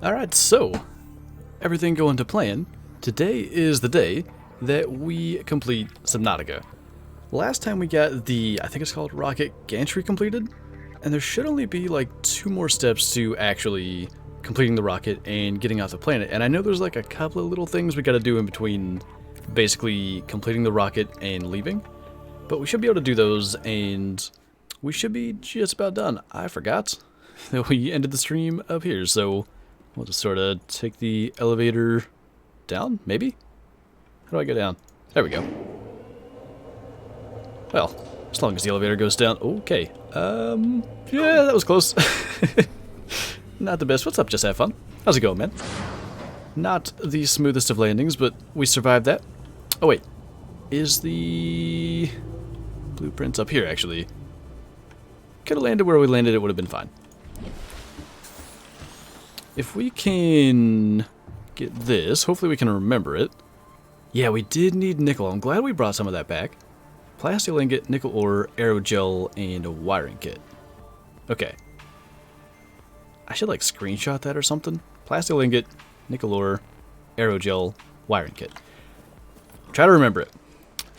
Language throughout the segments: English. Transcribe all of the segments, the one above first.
Alright, so, everything going to plan. Today is the day that we complete Subnautica. Last time we got the, I think it's called Rocket Gantry completed, and there should only be like 2 more steps to actually completing the rocket and getting off the planet. And I know there's like a couple of little things we gotta do in between basically completing the rocket and leaving, but we should be able to do those and we should be just about done. I forgot that we ended the stream up here, so we'll just sort of take the elevator down, maybe? How do I go down? There we go. Well, as long as the elevator goes down. Okay. Yeah, that was close. Not the best. What's up? Just have fun. How's it going, man? Not the smoothest of landings, but we survived that. Oh, wait. Is the blueprints up here, actually? Could have landed where we landed. It would have been fine. If we can get this, hopefully we can remember it. Yeah, we did need nickel. I'm glad we brought some of that back. Plastic ingot, nickel ore, aerogel, and a wiring kit. Okay. I should like screenshot that or something. Plastic ingot, nickel ore, aerogel, wiring kit. Try to remember it.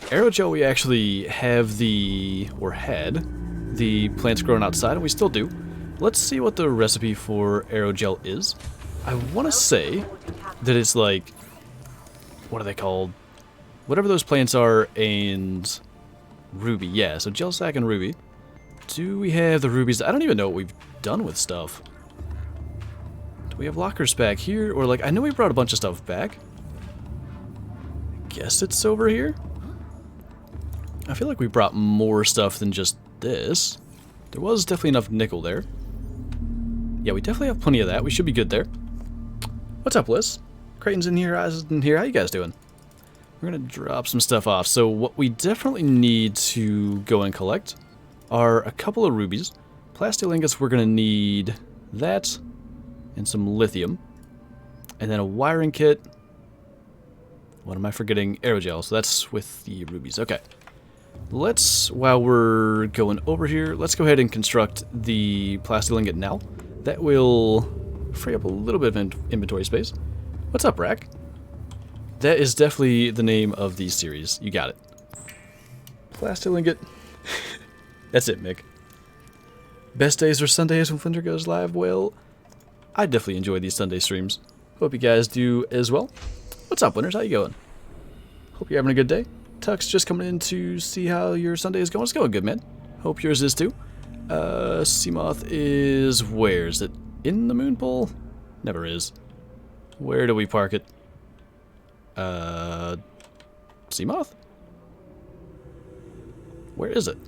Aerogel, we actually have or had the plants growing outside, and we still do. Let's see what the recipe for aerogel is. I want to say that it's like, what are they called? Whatever those plants are, and ruby. Yeah, so gel sack and ruby. Do we have the rubies? I don't even know what we've done with stuff. Do we have lockers back here? Or like, I know we brought a bunch of stuff back. I guess it's over here? I feel like we brought more stuff than just this. There was definitely enough nickel there. Yeah, we definitely have plenty of that. We should be good there. What's up, Liz? Creighton's in here, Eyes in here. How you guys doing? We're going to drop some stuff off. So what we definitely need to go and collect are a couple of rubies. Plastic ingots, we're going to need that and some lithium. And then a wiring kit. What am I forgetting? Aerogel. So that's with the rubies. Okay. While we're going over here, let's go ahead and construct the plastic ingot now. That will free up a little bit of inventory space. What's up, Rack? That is definitely the name of the series. You got it. Plastic ingot. That's it, Mick. Best days are Sundays when Flinter goes live. Well, I definitely enjoy these Sunday streams. Hope you guys do as well. What's up, winners? How you going? Hope you're having a good day. Tux just coming in to see how your Sunday is going. It's going good, man. Hope yours is too. Seamoth is where? Is it in the moon pool? Never is. Where do we park it? Seamoth? Where is it?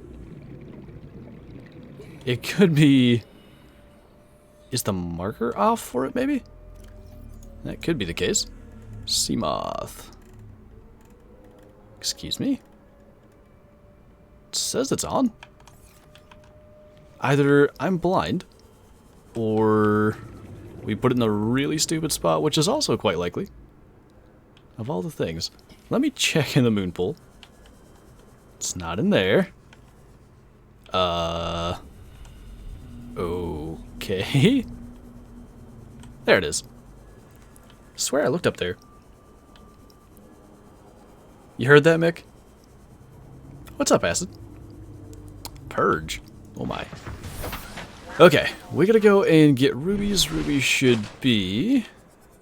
It could be... Is the marker off for it, maybe? That could be the case. Seamoth. Excuse me? It says it's on. Either I'm blind, or we put it in a really stupid spot, which is also quite likely. Of all the things. Let me check in the moon pool. It's not in there. Okay. There it is. I swear I looked up there. You heard that, Mick? What's up, Acid? Purge. Oh my. Okay, we gotta go and get rubies. Rubies should be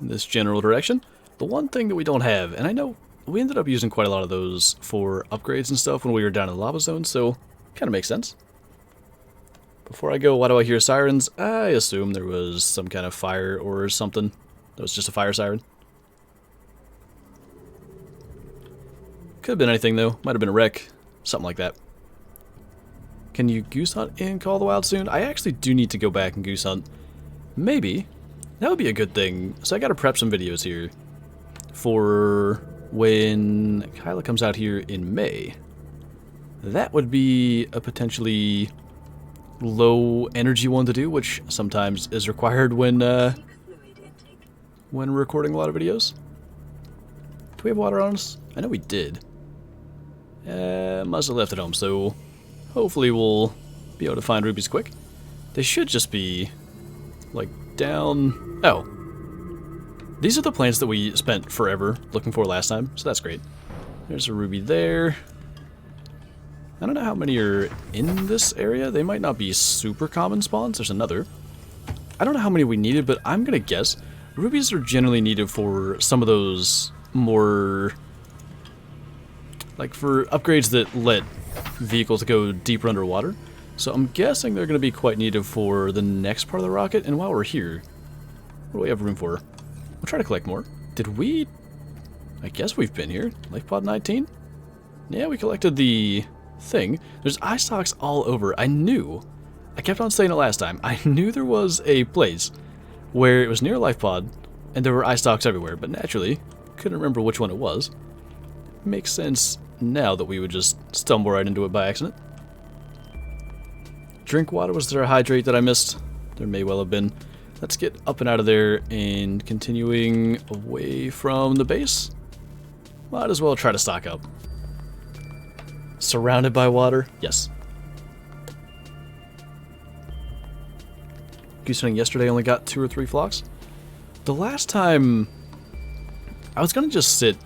in this general direction. The one thing that we don't have, and I know we ended up using quite a lot of those for upgrades and stuff when we were down in the lava zone, so kind of makes sense. Before I go, why do I hear sirens? I assume there was some kind of fire or something. That was just a fire siren. Could have been anything, though. Might have been a wreck. Something like that. Can you goose hunt in Call of the Wild soon? I actually do need to go back and goose hunt. Maybe. That would be a good thing. So I gotta prep some videos here for when Kyla comes out here in May. That would be a potentially low energy one to do, which sometimes is required when recording a lot of videos. Do we have water on us? I know we did. Must have left it home, so hopefully we'll be able to find rubies quick. They should just be, like, down... Oh, These are the plants that we spent forever looking for last time, so that's great. There's a ruby there. I don't know how many are in this area. They might not be super common spawns. There's another. I don't know how many we needed, but I'm going to guess rubies are generally needed for some of those more, like for upgrades that let vehicles go deeper underwater. So I'm guessing they're going to be quite needed for the next part of the rocket. And while we're here, what do we have room for? We'll try to collect more. Did we? I guess we've been here. Life Pod 19? Yeah, we collected the thing. There's eye stalks all over. I kept on saying it last time. I knew there was a place where it was near a life pod and there were eye stalks everywhere, but naturally couldn't remember which one it was. Makes sense now that we would just stumble right into it by accident. Drink water. Was there a hydrate that I missed? There may well have been. Let's get up and out of there and continuing away from the base. Might as well try to stock up. Surrounded by water? Yes. Goose hunting yesterday only got 2 or 3 flocks. The last time I was gonna just sit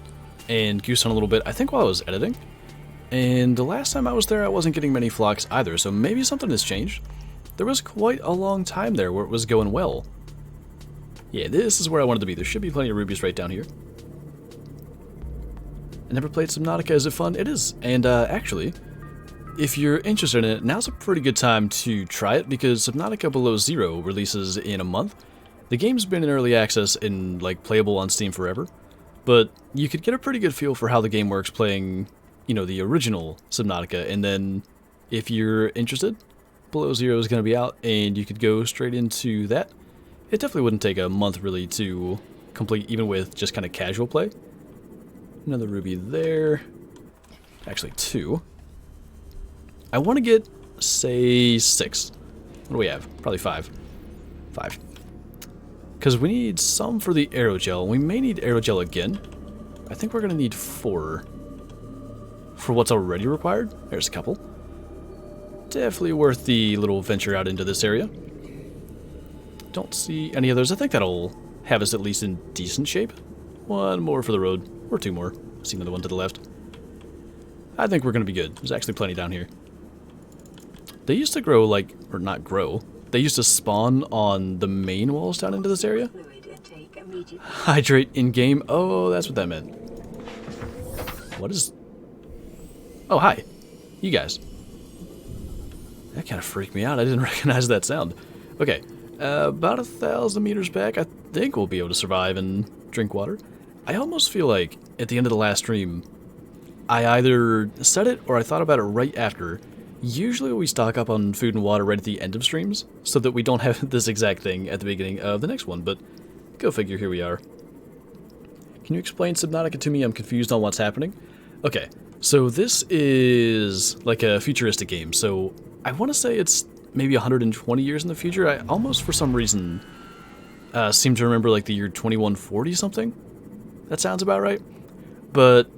and goose hunt a little bit, I think while I was editing. And the last time I was there I wasn't getting many flocks either, so maybe something has changed. There was quite a long time there where it was going well. Yeah, this is where I wanted to be. There should be plenty of rubies right down here. I never played Subnautica. Is it fun? It is. And actually, if you're interested in it, now's a pretty good time to try it because Subnautica Below Zero releases in a month. The game's been in early access and like playable on Steam forever, but you could get a pretty good feel for how the game works playing, you know, the original Subnautica. And then if you're interested, Below Zero is going to be out and you could go straight into that. It definitely wouldn't take a month really to complete, even with just kind of casual play. Another ruby there. Actually 2. I want to get, say, 6. What do we have? Probably 5. 5. Because we need some for the aerogel. We may need aerogel again. I think we're going to need 4 for what's already required. There's a couple. Definitely worth the little venture out into this area. Don't see any others. I think that'll have us at least in decent shape. 1 more for the road. Or 2 more. See another one to the left. I think we're going to be good. There's actually plenty down here. They used to grow like, or not grow, they used to spawn on the main walls down into this area. Hydrate in-game. Oh, that's what that meant. What is... Oh, hi. You guys. That kind of freaked me out. I didn't recognize that sound. Okay. About 1,000 meters back, I think we'll be able to survive and drink water. I almost feel like at the end of the last stream, I either said it or I thought about it right after. Usually we stock up on food and water right at the end of streams, so that we don't have this exact thing at the beginning of the next one, but go figure, here we are. Can you explain Subnautica to me? I'm confused on what's happening. Okay, so this is like a futuristic game, so I want to say it's maybe 120 years in the future. I almost, for some reason, seem to remember like the year 2140 something. That sounds about right. But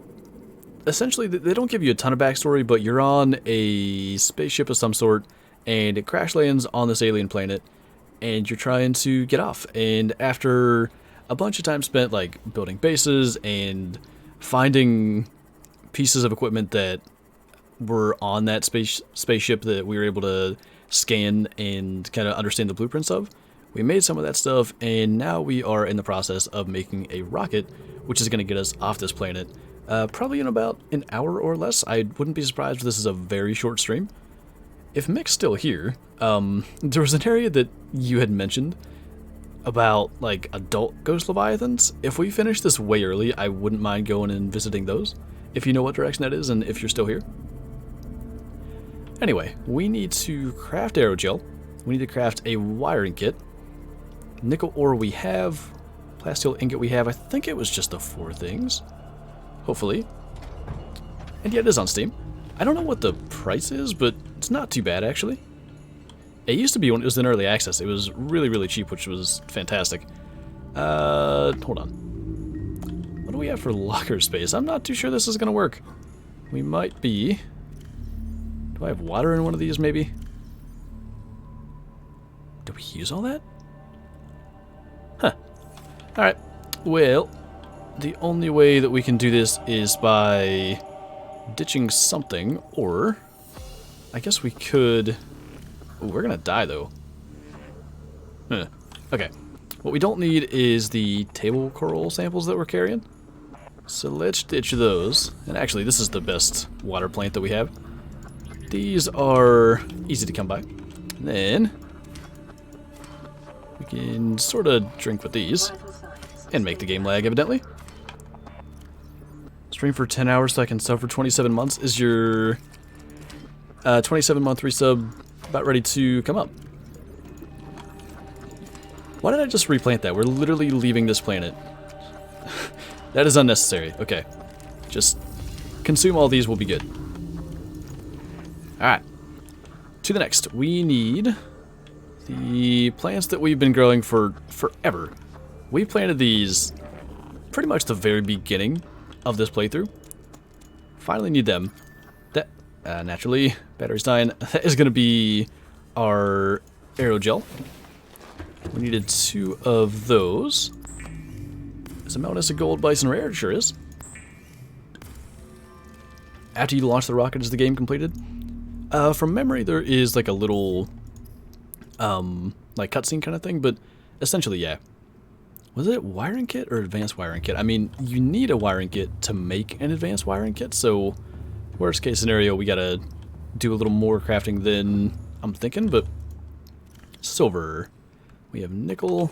essentially, they don't give you a ton of backstory, but you're on a spaceship of some sort, and it crash lands on this alien planet, and you're trying to get off. And after a bunch of time spent like building bases and finding pieces of equipment that were on that spaceship that we were able to scan and kind of understand the blueprints of, we made some of that stuff, and now we are in the process of making a rocket, which is going to get us off this planet. Probably in about an hour or less. I wouldn't be surprised if this is a very short stream. If Mick's still here, there was an area that you had mentioned about, like, adult ghost leviathans. If we finish this way early, I wouldn't mind going and visiting those, if you know what direction that is and if you're still here. Anyway, we need to craft aerogel. We need to craft a wiring kit. Nickel ore we have. Plasteel ingot we have. I think it was just the 4 things. Hopefully. And yeah, it is on Steam. I don't know what the price is, but it's not too bad, actually. It used to be when it was in early access. It was really, really cheap, which was fantastic. Hold on. What do we have for locker space? I'm not too sure this is going to work. We might be... Do I have water in one of these, maybe? Did we use all that? Huh. Alright. Well, the only way that we can do this is by ditching something, or I guess we could... Ooh, we're gonna die, though. Huh. Okay. What we don't need is the table coral samples that we're carrying. So let's ditch those. And actually, this is the best water plant that we have. These are easy to come by. And then we can sort of drink with these and make the game lag, evidently. Stream for 10 hours so I can sub for 27 months. Is your 27-month resub about ready to come up? Why did I just replant that? We're literally leaving this planet. That is unnecessary. Okay. Just consume all these, we'll be good. Alright. To the next. We need the plants that we've been growing for forever. We planted these pretty much the very beginning of this playthrough. Finally need them. That, naturally, battery's dying. That is going to be our aerogel. We needed 2 of those. Is a Melness a gold bison rare? It sure is. After you launch the rocket, is the game completed? From memory, there is like a little, like cutscene kind of thing, but essentially, yeah. Was it wiring kit or advanced wiring kit? I mean, you need a wiring kit to make an advanced wiring kit, so worst case scenario, we gotta do a little more crafting than I'm thinking, but silver. We have nickel,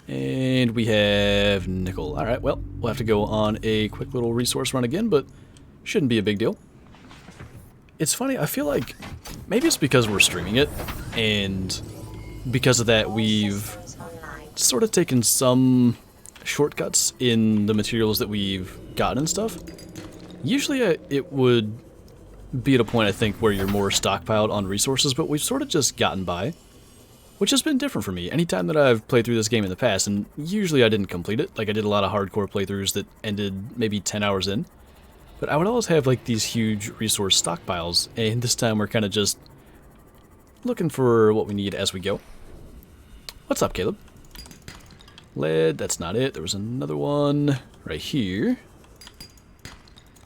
and we have nickel. Alright, well, we'll have to go on a quick little resource run again, but shouldn't be a big deal. It's funny, I feel like maybe it's because we're streaming it, and because of that we've sort of taken some shortcuts in the materials that we've gotten and stuff. Usually it would be at a point, I think, where you're more stockpiled on resources, but we've sort of just gotten by, which has been different for me. Anytime that I've played through this game in the past, and usually I didn't complete it, like I did a lot of hardcore playthroughs that ended maybe 10 hours in, but I would always have like these huge resource stockpiles, and this time we're kind of just looking for what we need as we go. What's up, Caleb? Lead, that's not it. There was another one right here.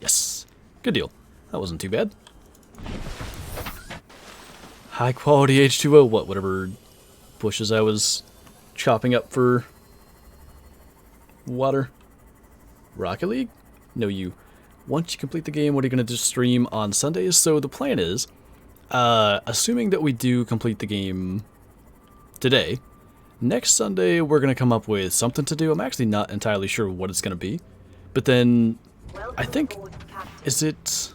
Yes. Good deal. That wasn't too bad. High quality H2O. Whatever bushes I was chopping up for water. Rocket League? No, you. Once you complete the game, what are you going to just stream on Sundays? So the plan is, assuming that we do complete the game today, next Sunday, we're going to come up with something to do. I'm actually not entirely sure what it's going to be. But then, I think, is it...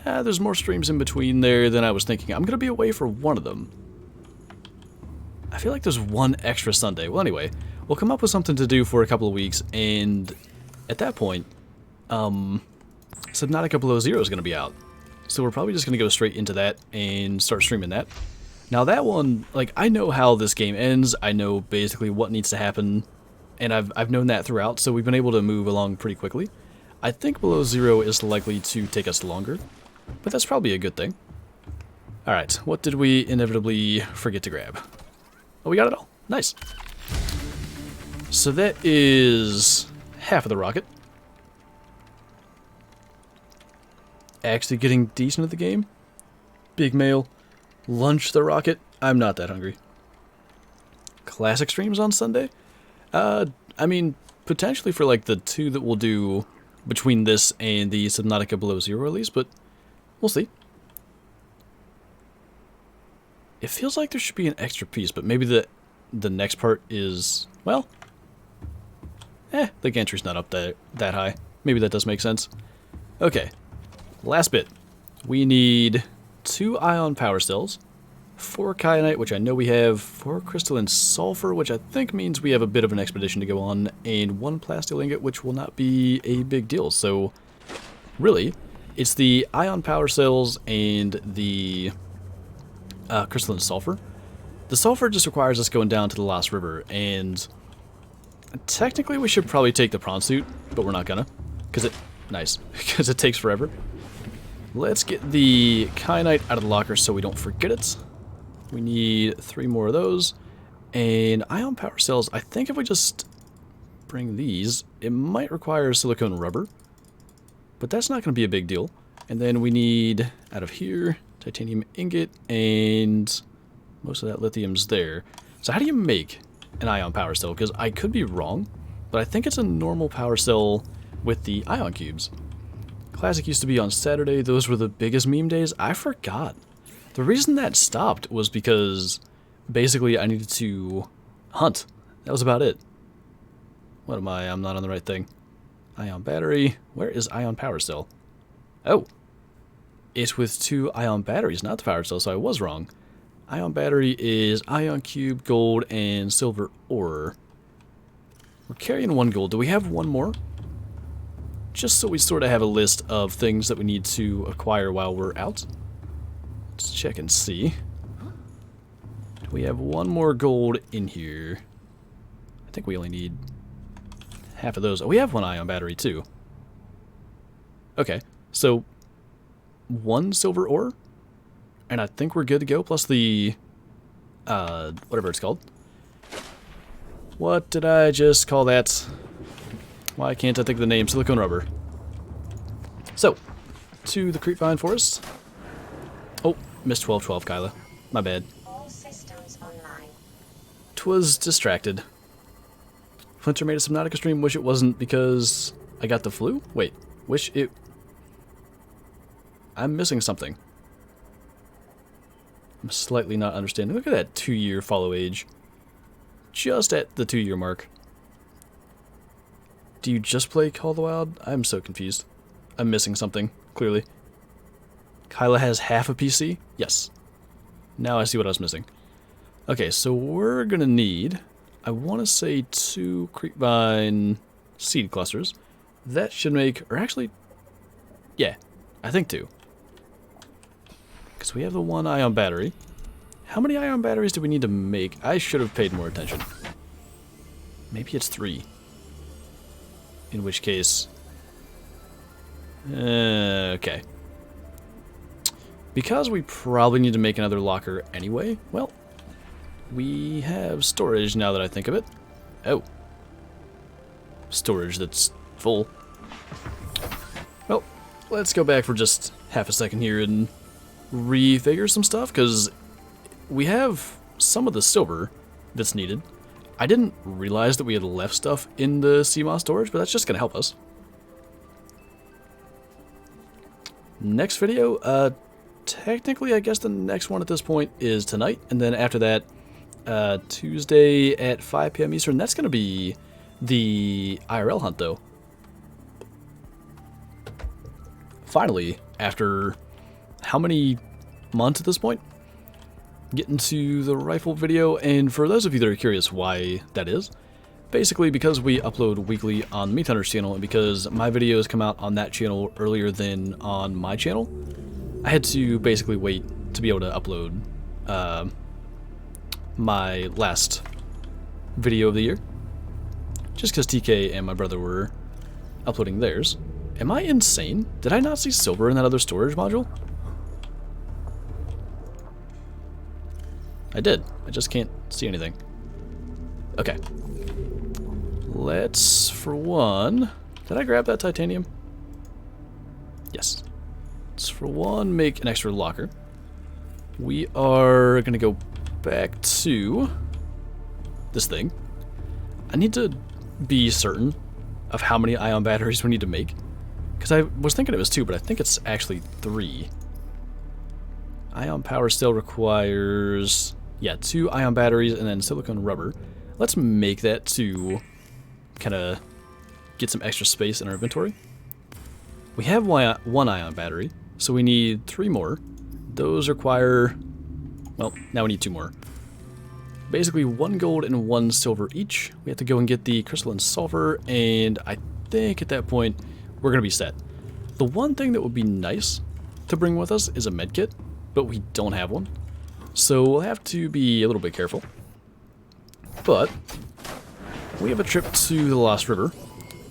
there's more streams in between there than I was thinking. I'm going to be away for one of them. I feel like there's one extra Sunday. Well, anyway, we'll come up with something to do for a couple of weeks, and at that point, Subnautica Below Zero is going to be out. So we're probably just going to go straight into that and start streaming that. Now that one, like, I know how this game ends, I know basically what needs to happen, and I've known that throughout, so we've been able to move along pretty quickly. I think Below Zero is likely to take us longer, but that's probably a good thing. Alright, what did we inevitably forget to grab? Oh, we got it all. Nice. So that is half of the rocket. Actually getting decent at the game. Big mail. Lunch the rocket. I'm not that hungry. Classic streams on Sunday? I mean, potentially for like the 2 that we'll do between this and the Subnautica Below Zero release, but we'll see. It feels like there should be an extra piece, but maybe the next part is, well, the gantry's not up that high. Maybe that does make sense. Okay, last bit. We need 2 ion power cells, 4 kyanite, which I know we have, 4 crystalline sulfur, which I think means we have a bit of an expedition to go on, and 1 plastic ingot, which will not be a big deal. So, really, it's the ion power cells and the crystalline sulfur. The sulfur just requires us going down to the Lost River, and technically we should probably take the prawn suit, but we're not gonna, because it takes forever. Let's get the kyanite out of the locker so we don't forget it. We need 3 more of those, And ion power cells, I think if we just bring these, it might require silicone rubber. But that's not going to be a big deal. And then we need, out of here, titanium ingot, and most of that lithium's there. So how do you make an ion power cell? Because I could be wrong, but I think it's a normal power cell with the ion cubes. Classic used to be on Saturday. Those were the biggest meme days. I forgot. The reason that stopped was because basically I needed to hunt. That was about it. What am I? I'm not on the right thing. Ion battery. Where is ion power cell? Oh. It's with 2 ion batteries, not the power cell, so I was wrong. Ion battery is ion cube, gold, and silver ore. We're carrying 1 gold. Do we have 1 more? Just so we sort of have a list of things that we need to acquire while we're out. Let's check and see. Do we have 1 more gold in here? I think we only need half of those. Oh, we have 1 ion battery too. Okay, so 1 silver ore, and I think we're good to go, plus the, whatever it's called. What did I just call that? Why can't I think of the name? Silicone rubber. So, to the creepvine forest. Oh, missed 1212, Kyla. My bad. All systems online. 'Twas distracted. Flinter made a Subnautica stream. Wish it wasn't because I got the flu? Wait, wish it... I'm missing something. I'm slightly not understanding. Look at that 2-year follow age. Just at the 2-year mark. Do you just play Call of the Wild? I'm so confused. I'm missing something, clearly. Kyla has half a PC? Yes. Now I see what I was missing. Okay, so we're gonna need, I want to say 2 creepvine seed clusters. That should make, or actually, yeah, I think 2. Because we have the 1 ion battery. How many ion batteries do we need to make? I should have paid more attention. Maybe it's 3. In which case... okay. Because we probably need to make another locker anyway, well, we have storage now that I think of it. Oh. Storage that's full. Well, let's go back for just half a second here and refigure some stuff, because we have some of the silver that's needed. I didn't realize that we had left stuff in the CMOS storage, but that's just going to help us. Next video, technically I guess the next one at this point is tonight, and then after that, Tuesday at 5 p.m. Eastern. That's going to be the IRL hunt, though. Finally, after how many months at this point? Getting to the rifle video, and for those of you that are curious why that is, basically because we upload weekly on the Meat Hunters channel, and because my videos come out on that channel earlier than on my channel, I had to basically wait to be able to upload my last video of the year, just because TK and my brother were uploading theirs. Am I insane? Did I not see silver in that other storage module? I did. I just can't see anything. Okay. Let's, for one... Did I grab that titanium? Yes. Let's, for one, make an extra locker. We are going to go back to this thing. I need to be certain of how many ion batteries we need to make, because I was thinking it was 2, but I think it's actually 3. Ion power cell requires... yeah, 2 ion batteries and then silicone rubber. Let's make that to kind of get some extra space in our inventory. We have 1 ion battery, so we need 3 more. Those require... well, now we need 2 more. Basically 1 gold and 1 silver each. We have to go and get the crystalline sulfur, and I think at that point we're going to be set. The one thing that would be nice to bring with us is a medkit, but we don't have one. So we'll have to be a little bit careful. But we have a trip to the Lost River.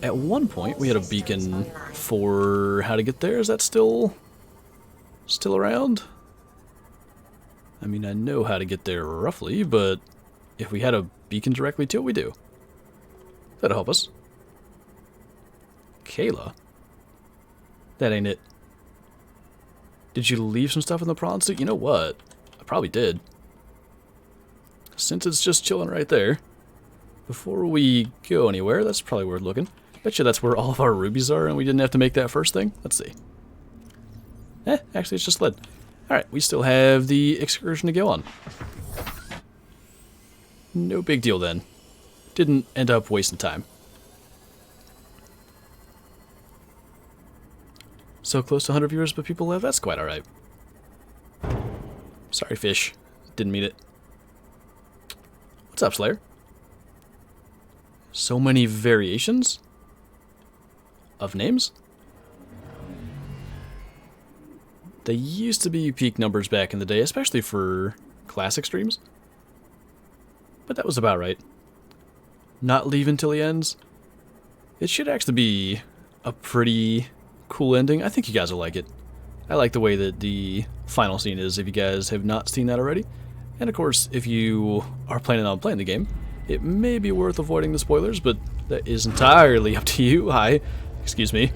At one point we had a beacon for how to get there. Is that still around? I mean, I know how to get there roughly, but if we had a beacon directly to it, we do. That'll help us. Kayla? That ain't it. Did you leave some stuff in the prawn suit? You know what? I probably did. Since it's just chilling right there, before we go anywhere, that's probably worth looking. Betcha that's where all of our rubies are and we didn't have to make that first thing. Let's see. Actually it's just lead. Alright, we still have the excursion to go on. No big deal then. Didn't end up wasting time. So close to 100 viewers, but people left. That's quite alright. Sorry, fish. Didn't mean it. What's up, Slayer? So many variations of names? They used to be peak numbers back in the day, especially for classic streams. But that was about right. Not leave until he ends. It should actually be a pretty cool ending. I think you guys will like it. I like the way that the final scene is, if you guys have not seen that already. And of course, if you are planning on playing the game, it may be worth avoiding the spoilers, but that is entirely up to you. Hi. Excuse me.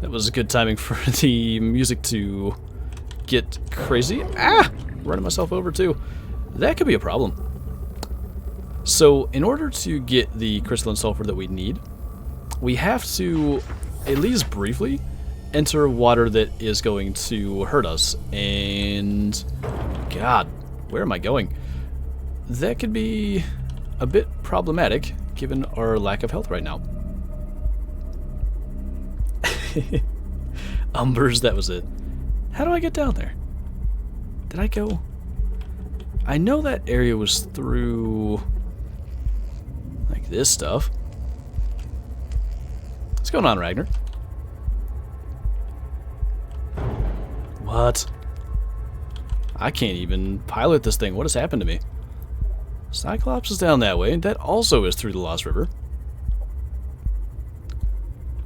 That was good timing for the music to get crazy. Ah! Running myself over too. That could be a problem. So, in order to get the crystalline sulfur that we need, we have to, at least briefly, enter water that is going to hurt us. And God, where am I going? That could be a bit problematic given our lack of health right now. Umbers, that was it. How do I get down there? Did I go? I know that area was through like this stuff. What's going on, Ragnar? What? I can't even pilot this thing. What has happened to me? Cyclops is down that way. That also is through the Lost River.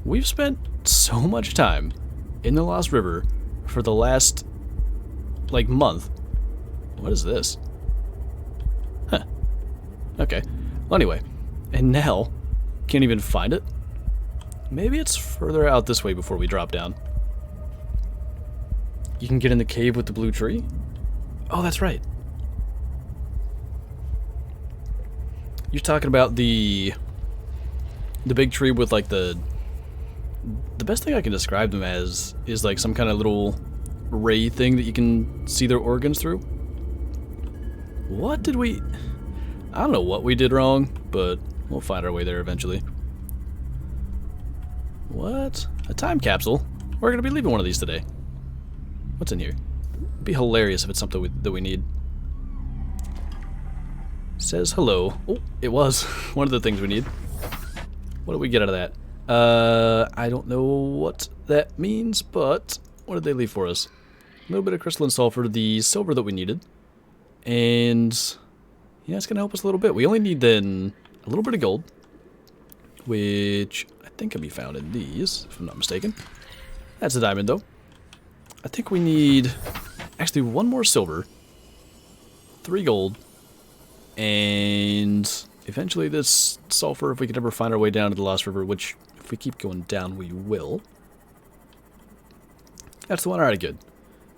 We've spent so much time in the Lost River for the last, like, month. What is this? Huh. Okay. Well, anyway. And now, can't even find it? Maybe it's further out this way before we drop down. You can get in the cave with the blue tree? Oh, that's right. You're talking about the big tree with, like, the best thing I can describe them as is like some kind of little ray thing that you can see their organs through. What did we... I don't know what we did wrong, but we'll find our way there eventually. What? A time capsule? We're going to be leaving one of these today. What's in here? It'd be hilarious if it's something that we need. Says hello. Oh, it was one of the things we need. What did we get out of that? I don't know what that means, but what did they leave for us? A little bit of crystalline sulfur, the silver that we needed, and yeah, it's gonna help us a little bit. We only need then a little bit of gold, which I think can be found in these, if I'm not mistaken. That's a diamond, though. I think we need actually one more silver, 3 gold, and eventually this sulfur, if we could ever find our way down to the Lost River, which if we keep going down, we will. That's the one. Alright, good.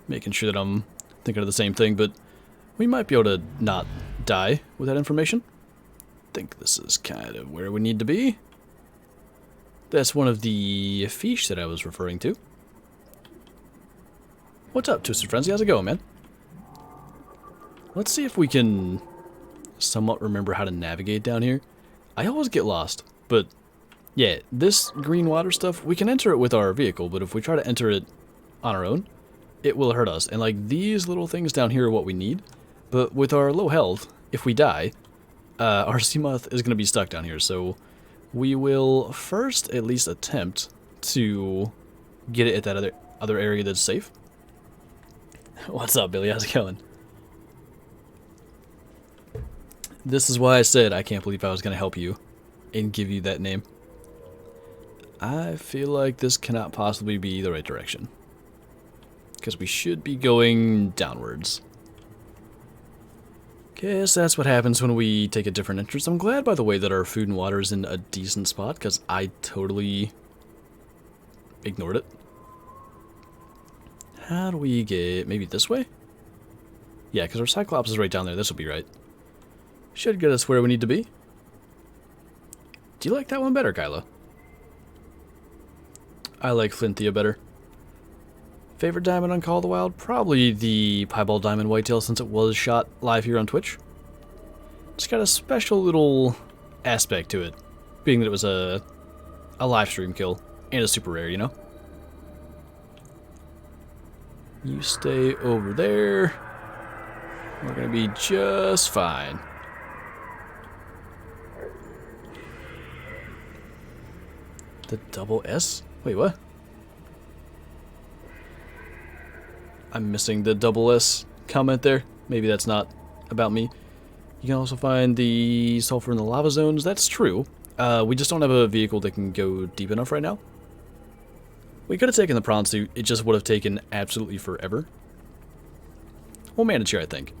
Making sure that I'm thinking of the same thing, but we might be able to not die with that information. I think this is kind of where we need to be. That's one of the fish that I was referring to. What's up, Twisted Frenzy? How's it going, man? Let's see if we can somewhat remember how to navigate down here. I always get lost, but yeah, this green water stuff, we can enter it with our vehicle, but if we try to enter it on our own, it will hurt us. And like these little things down here are what we need, but with our low health, if we die, our Seamoth is going to be stuck down here, so we will first at least attempt to get it at that other area that's safe. What's up, Billy? How's it going? This is why I said I can't believe I was going to help you and give you that name. I feel like this cannot possibly be the right direction, because we should be going downwards. Guess that's what happens when we take a different interest. I'm glad, by the way, that our food and water is in a decent spot, because I totally ignored it. How do we get... maybe this way? Yeah, because our Cyclops is right down there. This will be right. Should get us where we need to be. Do you like that one better, Kyla? I like Flintia better. Favorite diamond on Call of the Wild? Probably the Piebald Diamond Whitetail, since it was shot live here on Twitch. It's got a special little aspect to it, being that it was a live stream kill and a super rare, you know? You stay over there. We're gonna be just fine. The double S? Wait, what? I'm missing the double S comment there. Maybe that's not about me. You can also find the sulfur in the lava zones. That's true. We just don't have a vehicle that can go deep enough right now. We could have taken the prawn suit. It just would have taken absolutely forever. We'll manage here, I think.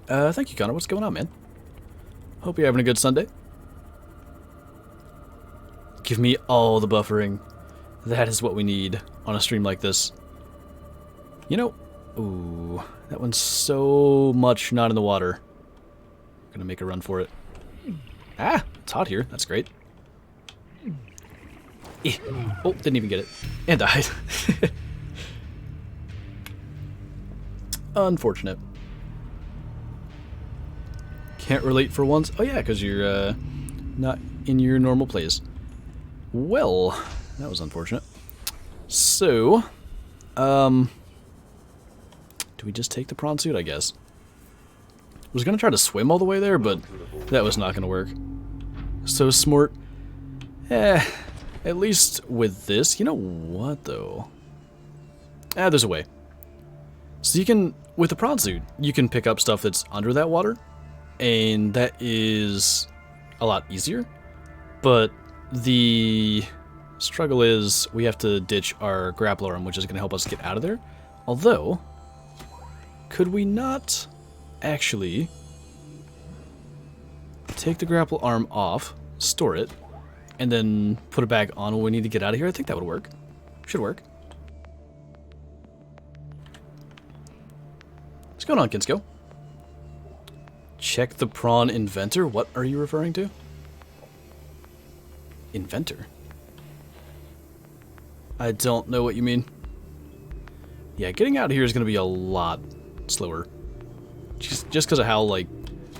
Thank you, Connor. What's going on, man? Hope you're having a good Sunday. Give me all the buffering. That is what we need on a stream like this. You know, ooh, that one's so much not in the water. I'm gonna make a run for it. Ah, it's hot here. That's great. Eh. Oh, didn't even get it. And died. Unfortunate. Can't relate for once. Oh yeah, because you're not in your normal place. Well, that was unfortunate. So, do we just take the prawn suit, I guess? I was going to try to swim all the way there, but that was not going to work. So smart. At least with this, you know what, though? There's a way. So you can, with the prawn suit, you can pick up stuff that's under that water, and that is a lot easier. But the struggle is we have to ditch our grapple arm, which is going to help us get out of there. Although, could we not actually take the grapple arm off, store it, and then put it back on when we need to get out of here? I think that would work. Should work. What's going on, Kinsko? Check the prawn inventor? What are you referring to? Inventor? I don't know what you mean. Yeah, getting out of here is going to be a lot slower. Just because of how, like,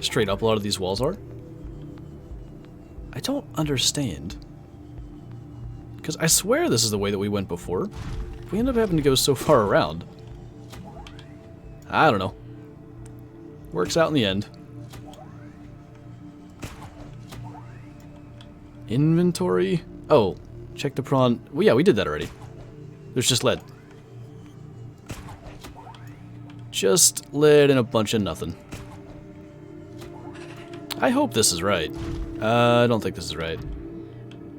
straight up a lot of these walls are. I don't understand. Because I swear this is the way that we went before. We end up having to go so far around. I don't know. Works out in the end. Inventory? Oh, check the prawn. Well, yeah, we did that already. There's just lead. Just lead and a bunch of nothing. I hope this is right. I don't think this is right.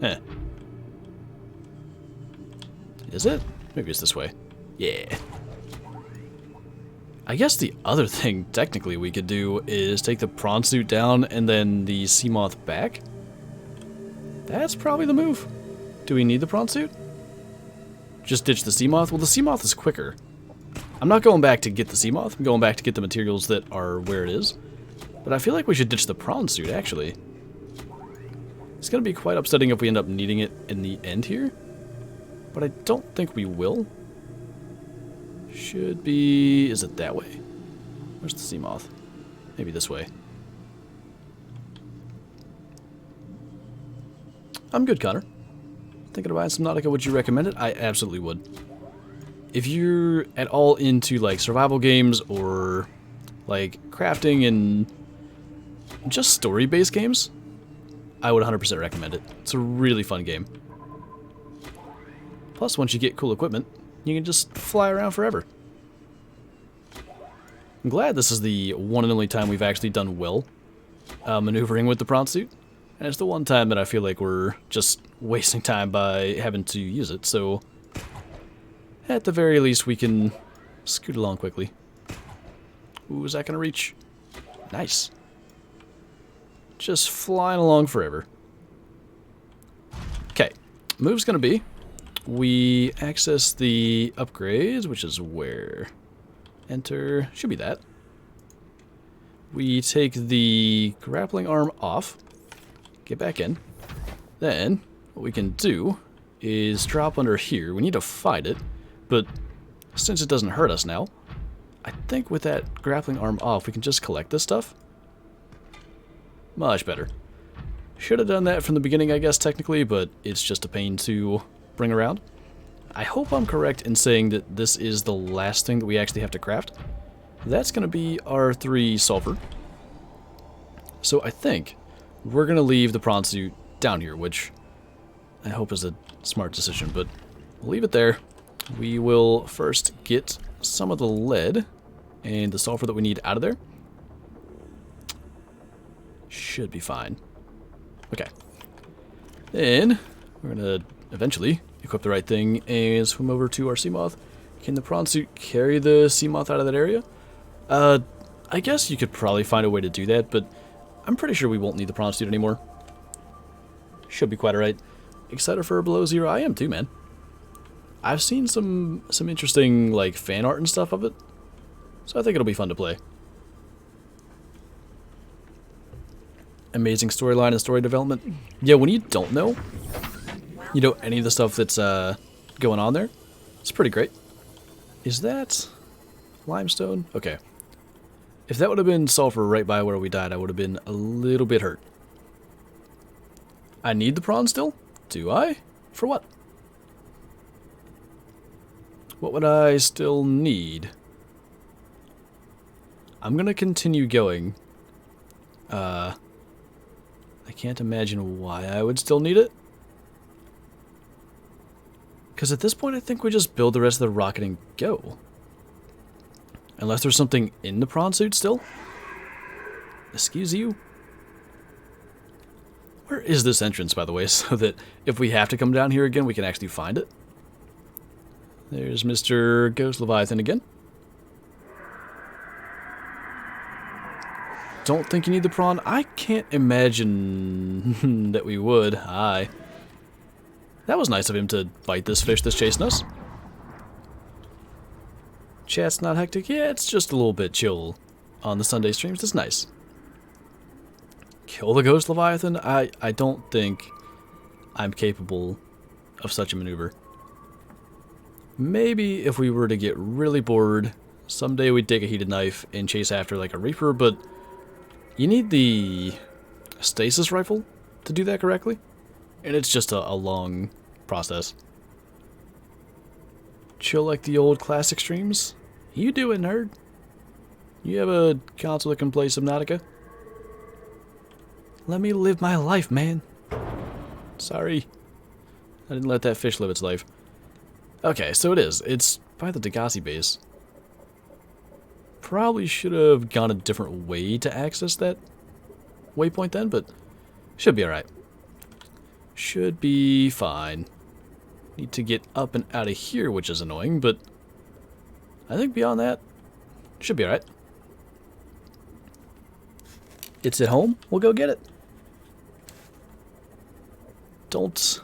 Eh. Is it? Maybe it's this way. Yeah. I guess the other thing, technically, we could do is take the prawn suit down and then the sea moth back. That's probably the move. Do we need the prawn suit? Just ditch the sea moth? Well, the sea moth is quicker. I'm not going back to get the sea moth. I'm going back to get the materials that are where it is. But I feel like we should ditch the prawn suit, actually. It's going to be quite upsetting if we end up needing it in the end here. But I don't think we will. Should be... is it that way? Where's the sea moth? Maybe this way. I'm good, Connor. Thinking of buying Subnautica, would you recommend it? I absolutely would. If you're at all into, like, survival games or, like, crafting and just story-based games, I would 100% recommend it. It's a really fun game. Plus, once you get cool equipment, you can just fly around forever. I'm glad this is the one and only time we've actually done well maneuvering with the prawn suit. And it's the one time that I feel like we're just wasting time by having to use it, so at the very least we can scoot along quickly. Ooh, is that going to reach? Nice. Just flying along forever. Okay, move's going to be, we access the upgrades, which is where? Enter, should be that. We take the grappling arm off, get back in. Then, what we can do is drop under here. We need to fight it, but since it doesn't hurt us now, I think with that grappling arm off, we can just collect this stuff. Much better. Should have done that from the beginning, I guess, technically, but it's just a pain to bring around. I hope I'm correct in saying that this is the last thing that we actually have to craft. That's going to be our 3 sulfur. So I think we're going to leave the prawn suit down here, which I hope is a smart decision, but we'll leave it there. We will first get some of the lead and the sulfur that we need out of there. Should be fine. Okay. Then we're going to eventually equip the right thing and swim over to our sea moth. Can the prawn suit carry the sea moth out of that area? I guess you could probably find a way to do that, but I'm pretty sure we won't need the prawn suit anymore. Should be quite alright. Excited for Below Zero I am too, man. I've seen some interesting like fan art and stuff of it, so I think it'll be fun to play. Amazing storyline and story development. Yeah, when you don't know, any of the stuff that's going on there, it's pretty great. Is that limestone? Okay. If that would have been sulfur right by where we died, I would have been a little bit hurt. I need the prawn still? Do I? For what? What would I still need? I'm gonna continue going. I can't imagine why I would still need it. Because at this point, I think we just build the rest of the rocket and go. Unless there's something in the prawn suit still. Excuse you? Where is this entrance, by the way, so that if we have to come down here again, we can actually find it? There's Mr. Ghost Leviathan again. Don't think you need the prawn. I can't imagine that we would. Hi. That was nice of him to bite this fish that's chasing us. Chat's not hectic. Yeah, it's just a little bit chill on the Sunday streams. That's nice. Kill the Ghost Leviathan? I don't think I'm capable of such a maneuver. Maybe if we were to get really bored, someday we'd take a heated knife and chase after like a Reaper, but you need the stasis rifle to do that correctly, and it's just a long process. Chill like the old classic streams? You do it, nerd. You have a console that can play Subnautica? Let me live my life, man. Sorry. I didn't let that fish live its life. Okay, so it is. It's by the Degassi base. Probably should have gone a different way to access that waypoint then, but should be alright. Should be fine. Need to get up and out of here, which is annoying, but I think beyond that, should be alright. It's at home. We'll go get it. Don't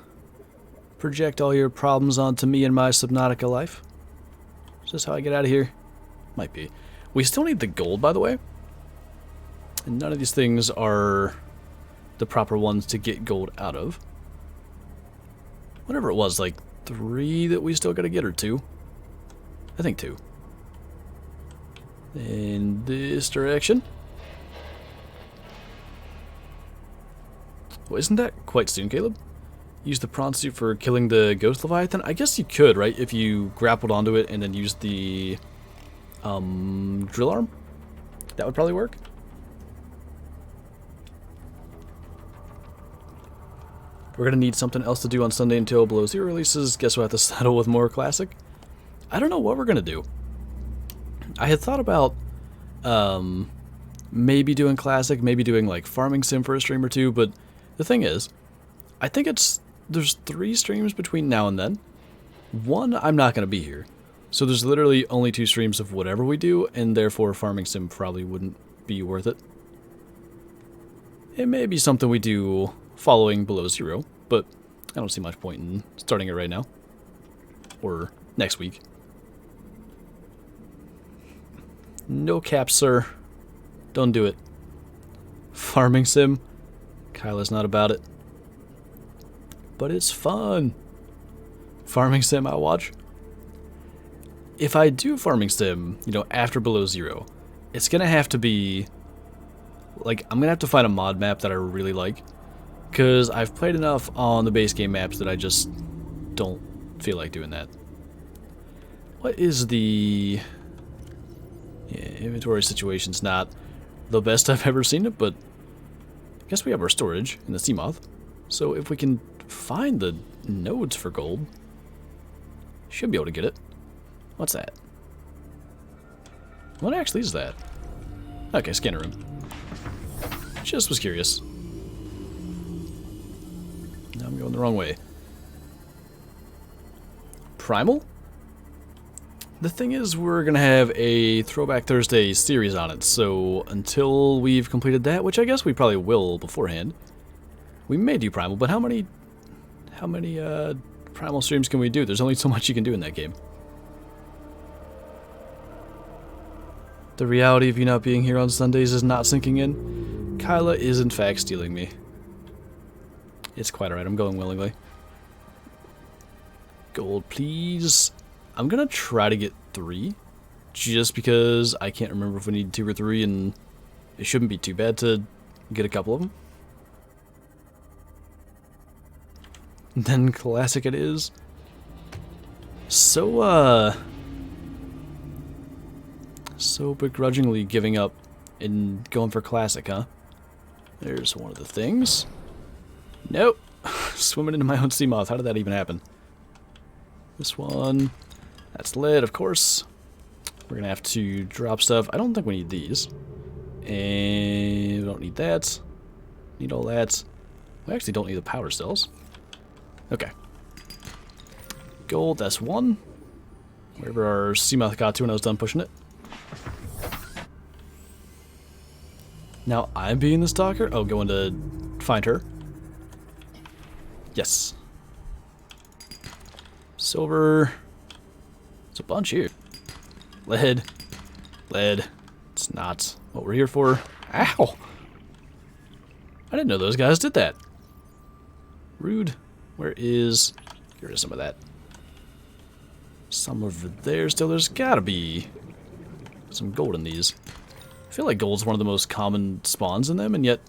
project all your problems onto me and my Subnautica life. Is this how I get out of here? Might be. We still need the gold, by the way. And none of these things are the proper ones to get gold out of. Whatever it was, like 3 that we still gotta get, or 2? I think 2. In this direction. Well, isn't that quite soon, Caleb? Use the prawn suit for killing the Ghost Leviathan? I guess you could, right? If you grappled onto it and then used the drill arm? That would probably work. We're going to need something else to do on Sunday until Below Zero releases. Guess we'll have to settle with more Classic. I don't know what we're going to do. I had thought about maybe doing Classic, maybe doing like Farming Sim for a stream or 2, but the thing is, I think there's 3 streams between now and then. 1, I'm not going to be here. So there's literally only 2 streams of whatever we do, and therefore farming sim probably wouldn't be worth it. It may be something we do following below 0, but I don't see much point in starting it right now. Or next week. No cap, sir. Don't do it. Farming sim? Kyla's not about it. But it's fun. Farming sim I'll watch. If I do farming sim, you know, after below 0, it's gonna have to be like, I'm gonna have to find a mod map that I really like, because I've played enough on the base game maps that I just don't feel like doing that. What is the... Yeah, inventory situation's not the best I've ever seen it, but I guess we have our storage in the Seamoth. So if we can find the nodes for gold, should be able to get it. What's that? What actually is that? Okay, scanner room. Just was curious. Now I'm going the wrong way. Primal? The thing is, we're going to have a Throwback Thursday series on it, so until we've completed that, which I guess we probably will beforehand, we may do Primal, but how many Primal streams can we do? There's only so much you can do in that game. The reality of you not being here on Sundays is not sinking in. Kyla is in fact stealing me. It's quite alright, I'm going willingly. Gold, please. I'm gonna try to get 3, just because I can't remember if we need 2 or 3, and it shouldn't be too bad to get a couple of them. Then classic it is. So begrudgingly giving up and going for classic, huh? There's one of the things. Nope. Swimming into my own Seamoth. How did that even happen? This one. That's lead, of course. We're gonna have to drop stuff. I don't think we need these. And we don't need that. Need all that. We actually don't need the power cells. Okay. Gold, that's 1. Wherever our Seamoth got to when I was done pushing it. Now I'm being the stalker? Oh, going to find her. Yes. Silver. It's a bunch here. Lead. Lead. It's not what we're here for. Ow! I didn't know those guys did that. Rude. Where is... Here is some of that. Some over there still. There's gotta be some gold in these. I feel like gold's one of the most common spawns in them, and yet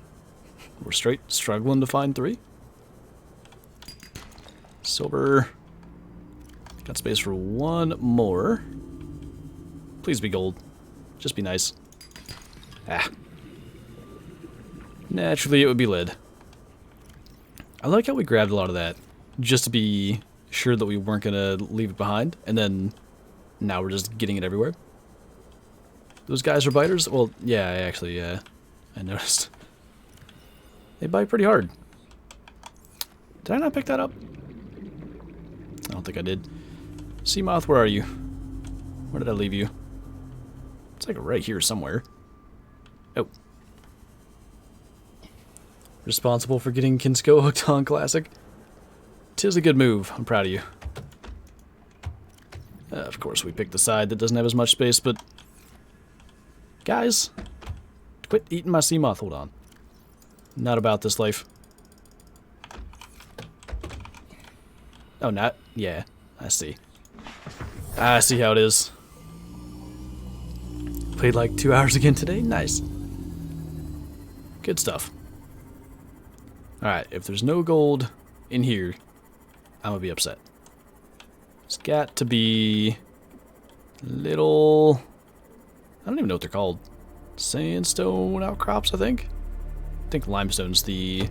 we're straight struggling to find 3. Silver. Got space for 1 more. Please be gold. Just be nice. Ah. Naturally, it would be lead. I like how we grabbed a lot of that, just to be sure that we weren't going to leave it behind, and then now we're just getting it everywhere. Those guys are biters? Well, yeah, I noticed. They bite pretty hard. Did I not pick that up? I don't think I did. Seamoth, where are you? Where did I leave you? It's like right here somewhere. Oh. Responsible for getting Kinsko hooked on Classic. 'Tis a good move. I'm proud of you. Of course, we picked the side that doesn't have as much space, but... Guys, quit eating my Seamoth. Hold on. Not about this life. Oh, not? Yeah, I see. I see how it is. Played like 2 hours again today? Nice. Good stuff. Alright, if there's no gold in here, I'm gonna be upset. It's got to be little... I don't even know what they're called. Sandstone outcrops, I think? I think limestone's the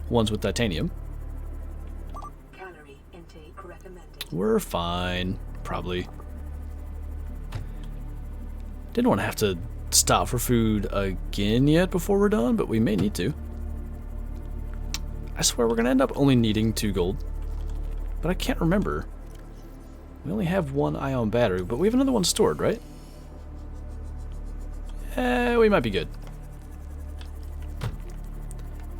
ones with titanium. Calorie intake recommended. We're fine, probably. Didn't want to have to stop for food again yet before we're done, but we may need to. I swear we're going to end up only needing 2 gold. But I can't remember. We only have one ion battery, but we have another one stored, right? We might be good.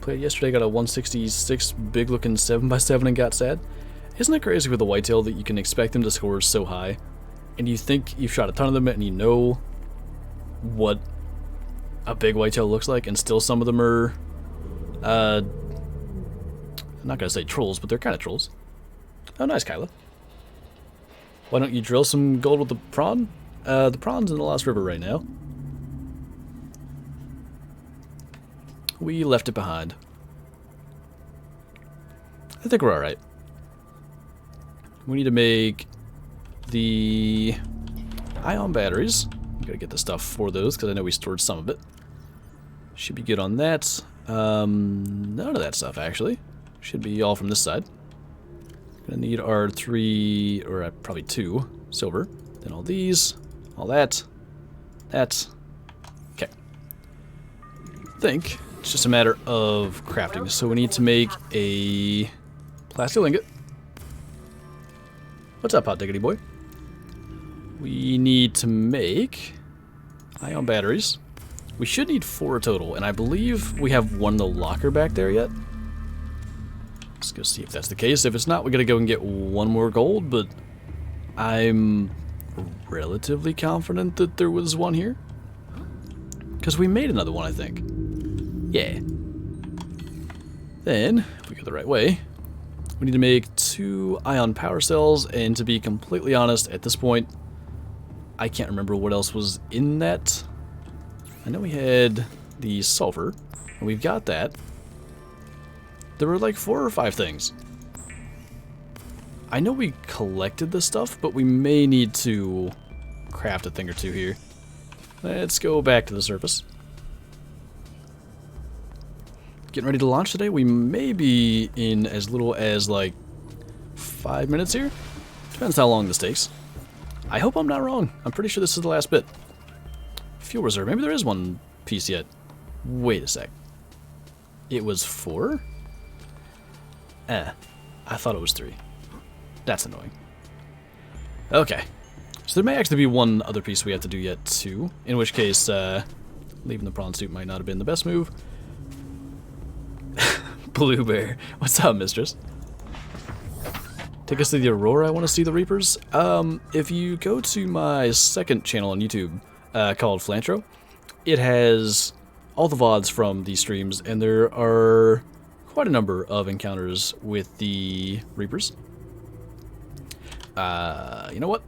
Played yesterday, got a 166 big looking 7x7 and got sad. Isn't it crazy with the whitetail that you can expect them to score so high? And you think you've shot a ton of them and you know what a big whitetail looks like, and still some of them are, I'm not gonna say trolls, but they're kind of trolls. Oh, nice, Kyla. Why don't you drill some gold with the prawn? The prawn's in the Lost River right now. We left it behind. I think we're alright. We need to make the ion batteries. We gotta get the stuff for those, because I know we stored some of it. Should be good on that. None of that stuff, actually. Should be all from this side. Gonna need our 3, or probably 2 silver. Then all these, all that, that. Okay. I think it's just a matter of crafting. So we need to make a plastic ingot. What's up, hot diggity boy? We need to make ion batteries. We should need 4 total, and I believe we have one in the locker back there yet. Let's go see if that's the case. If it's not, we gotta go and get one more gold, but I'm relatively confident that there was one here. Because we made another one, I think. Yeah. Then, if we go the right way, we need to make 2 ion power cells, and to be completely honest, at this point, I can't remember what else was in that. I know we had the sulfur, and we've got that. There were like 4 or 5 things. I know we collected this stuff, but we may need to craft a thing or 2 here. Let's go back to the surface. Getting ready to launch today. We may be in as little as like 5 minutes here. Depends how long this takes. I hope I'm not wrong. I'm pretty sure this is the last bit. Fuel reserve. Maybe there is one piece yet. Wait a sec. It was 4? I thought it was 3. That's annoying. Okay. So there may actually be one other piece we have to do yet too. In which case, leaving the prawn suit might not have been the best move. Blue Bear. What's up, mistress? Take us to the Aurora. I want to see the Reapers. If you go to my second channel on YouTube, called Flinter, it has all the VODs from these streams, and there are quite a number of encounters with the Reapers. You know what?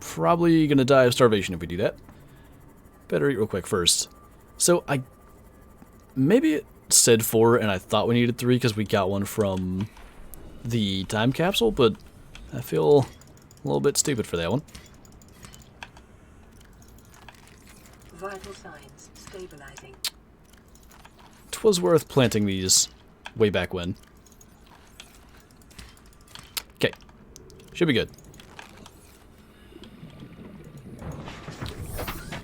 Probably gonna die of starvation if we do that. Better eat real quick first. So maybe it said 4 and I thought we needed 3 because we got one from the time capsule, but I feel a little bit stupid for that one. Vital signs stabilizing. 'Twas worth planting these way back when. Okay. Should be good.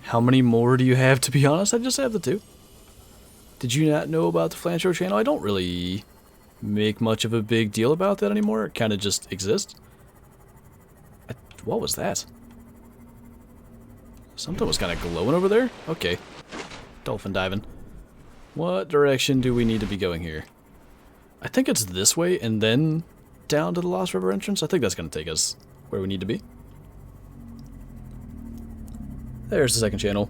How many more do you have, to be honest? I just have the 2. Did you not know about the Flancho channel? I don't really make much of a big deal about that anymore. It kind of just exists. What was that? Something was kind of glowing over there? Okay. Dolphin diving. What direction do we need to be going here? I think it's this way and then down to the Lost River entrance. I think that's going to take us where we need to be. There's the second channel.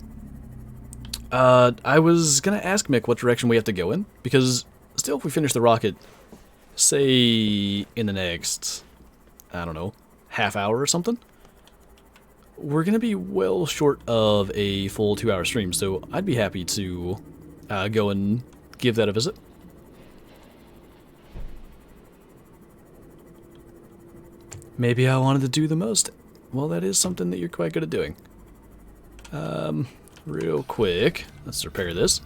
I was going to ask Mick what direction we have to go in, because still if we finish the rocket, say in the next, I don't know, half hour or something, we're going to be well short of a full 2-hour stream, so I'd be happy to go and give that a visit. Maybe I wanted to do the most. Well, that is something that you're quite good at doing. Real quick, let's repair this.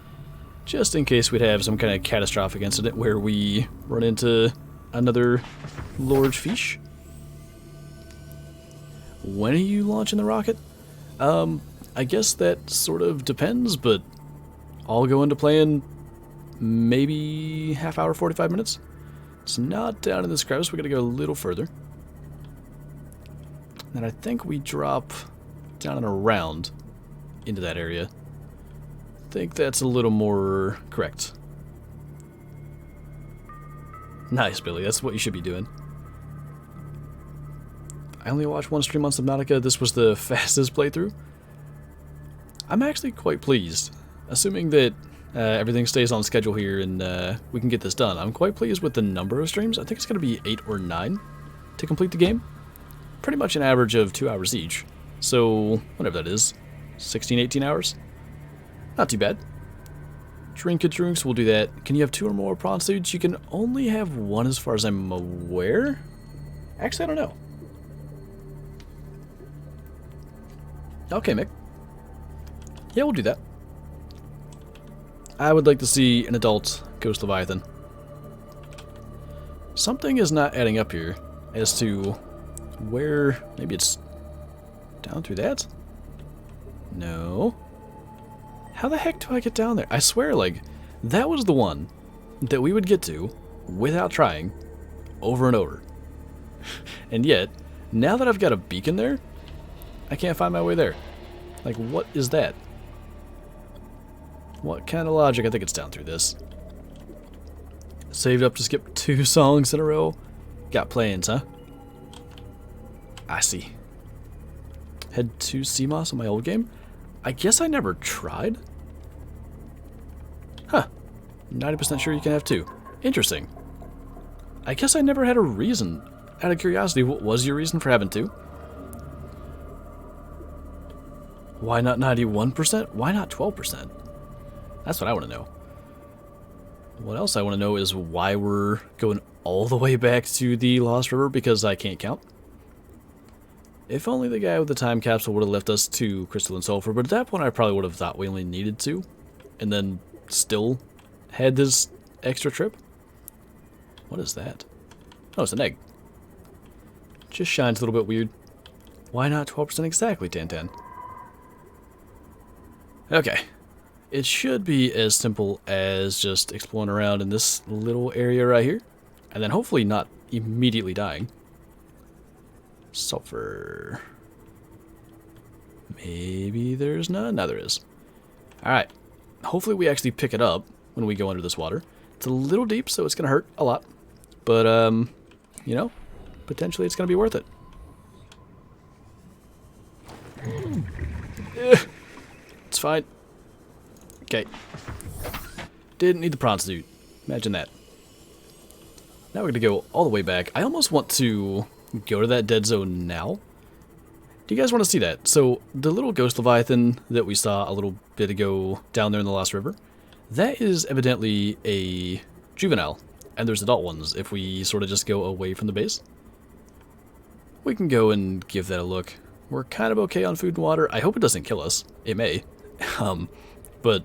Just in case we'd have some kind of catastrophic incident where we run into another large fish. When are you launching the rocket? I guess that sort of depends, but I'll go into playing maybe half hour, 45 minutes. It's not down in this crevice. We gotta go a little further. And I think we drop down and around into that area. I think that's a little more correct. Nice, Billy. That's what you should be doing. I only watched one stream on Subnautica. This was the fastest playthrough. I'm actually quite pleased. Assuming that everything stays on schedule here and we can get this done. I'm quite pleased with the number of streams. I think it's going to be 8 or 9 to complete the game. Pretty much an average of 2 hours each. So, whatever that is, 16, 18 hours? Not too bad. Drink-a-drinks, we'll do that. Can you have 2 or more prawn suits? You can only have 1 as far as I'm aware. Actually, I don't know. Okay, Mick. Yeah, we'll do that. I would like to see an adult Ghost Leviathan. Something is not adding up here as to where... Maybe it's down through that? No. How the heck do I get down there? I swear, like, that was the one that we would get to without trying over and over. And yet, now that I've got a beacon there, I can't find my way there. Like, what is that? What kind of logic? I think it's down through this. Saved up to skip 2 songs in a row. Got plans, huh? I see. Had 2 CMOS on my old game? I guess I never tried. Huh. 90% sure you can have 2. Interesting. I guess I never had a reason. Out of curiosity, what was your reason for having 2? Why not 91%? Why not 12%? That's what I want to know. What else I want to know is why we're going all the way back to the Lost River, because I can't count. If only the guy with the time capsule would have left us to Crystal and Sulfur, but at that point I probably would have thought we only needed 2, and then still had this extra trip. What is that? Oh, it's an egg. Just shines a little bit weird. Why not 12% exactly, Tantan? Okay. It should be as simple as just exploring around in this little area right here, and then hopefully not immediately dying. Sulfur. Maybe there's none? No, there is. Alright. Hopefully we actually pick it up when we go under this water. It's a little deep, so it's going to hurt a lot. But, you know, potentially it's going to be worth it. It's fine. Okay. Didn't need the prawn suit. Imagine that. Now we're going to go all the way back. I almost want to go to that dead zone now. Do you guys want to see that? So, the little ghost leviathan that we saw a little bit ago down there in the Lost River, that is evidently a juvenile. And there's adult ones if we sort of just go away from the base. We can go and give that a look. We're kind of okay on food and water. I hope it doesn't kill us. It may. But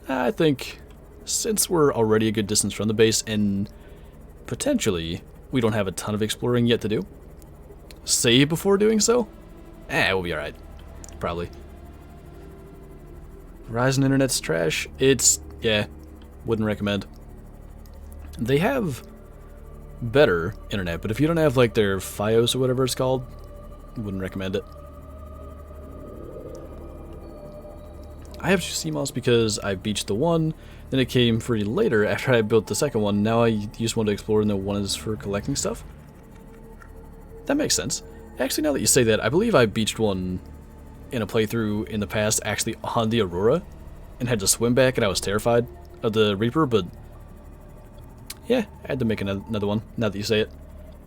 I think since we're already a good distance from the base and potentially we don't have a ton of exploring yet to do, save before doing so? We'll be alright. Probably. Verizon Internet's trash. Yeah, wouldn't recommend. They have better internet, but if you don't have like their Fios or whatever it's called, wouldn't recommend it. I have 2 CMOS because I beached the one, then it came free later after I built the second one. Now I use one to explore and the one is for collecting stuff. That makes sense. Actually, now that you say that, I believe I beached one in a playthrough in the past actually on the Aurora and had to swim back and I was terrified of the Reaper, but yeah, I had to make another one now that you say it.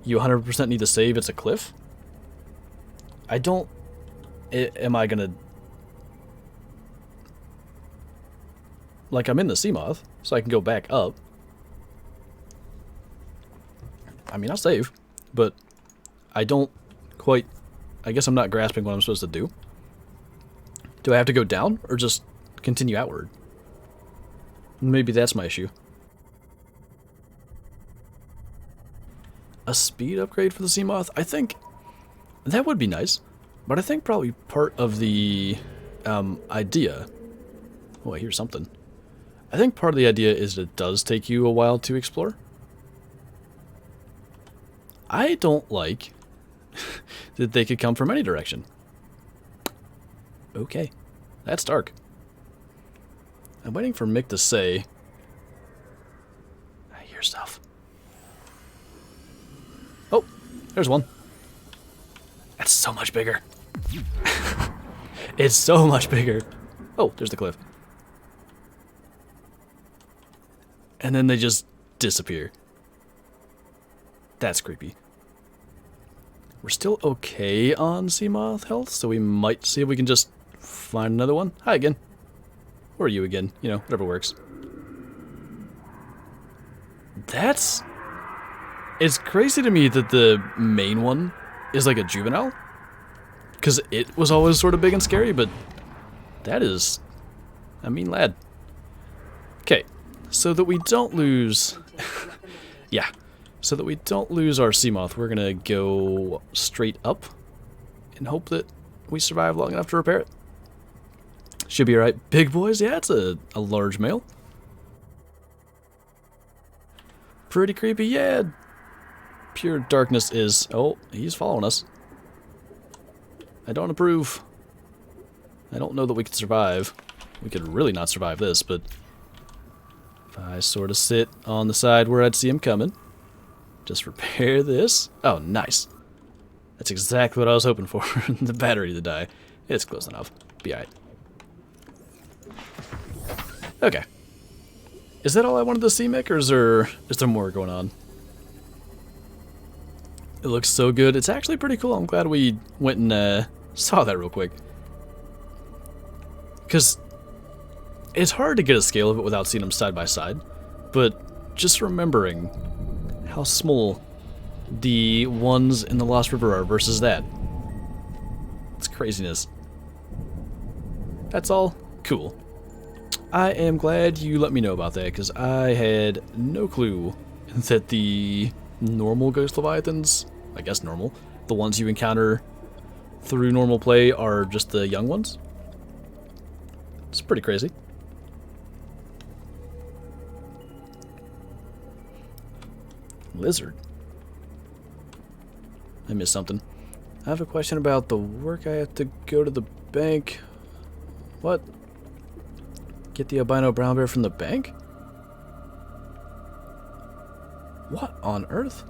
You 100% need to save, it's a cliff? I don't... Am I gonna... Like, I'm in the Seamoth, so I can go back up. I mean, I'll save, but I don't quite... I guess I'm not grasping what I'm supposed to do. Do I have to go down, or just continue outward? Maybe that's my issue. A speed upgrade for the Seamoth? I think that would be nice, but I think probably part of the idea... Oh, I hear something. I think part of the idea is that it does take you a while to explore. I don't like that they could come from any direction. Okay. That's dark. I'm waiting for Mick to say... I hear stuff. Oh, there's one. That's so much bigger. It's so much bigger. Oh, there's the cliff. And then they just disappear. That's creepy. We're still okay on sea moth health, so we might see if we can just find another one. Hi again. Or you again. You know, whatever works. That's... It's crazy to me that the main one is like a juvenile. Because it was always sort of big and scary, but that is a mean lad. Okay, so that we don't lose... yeah, so that we don't lose our sea moth, we're going to go straight up and hope that we survive long enough to repair it. Should be alright. Big boys, yeah, it's a large male. Pretty creepy, yeah. Pure darkness is... Oh, he's following us. I don't approve. I don't know that we could survive. We could really not survive this, but... If I sort of sit on the side where I'd see him coming. Just repair this. Oh, nice. That's exactly what I was hoping for. The battery to die. It's close enough. Be alright. Okay. Is that all I wanted to see, Mick, or is there more going on? It looks so good. It's actually pretty cool. I'm glad we went and saw that real quick. Because it's hard to get a scale of it without seeing them side by side. But just remembering how small the ones in the Lost River are versus that. It's craziness. That's all cool. I am glad you let me know about that, because I had no clue that the normal Ghost Leviathans, I guess normal, the ones you encounter through normal play are just the young ones. It's pretty crazy. Lizard. I missed something. I have a question about the work. I have to go to the bank. What? Get the albino brown bear from the bank? What on earth?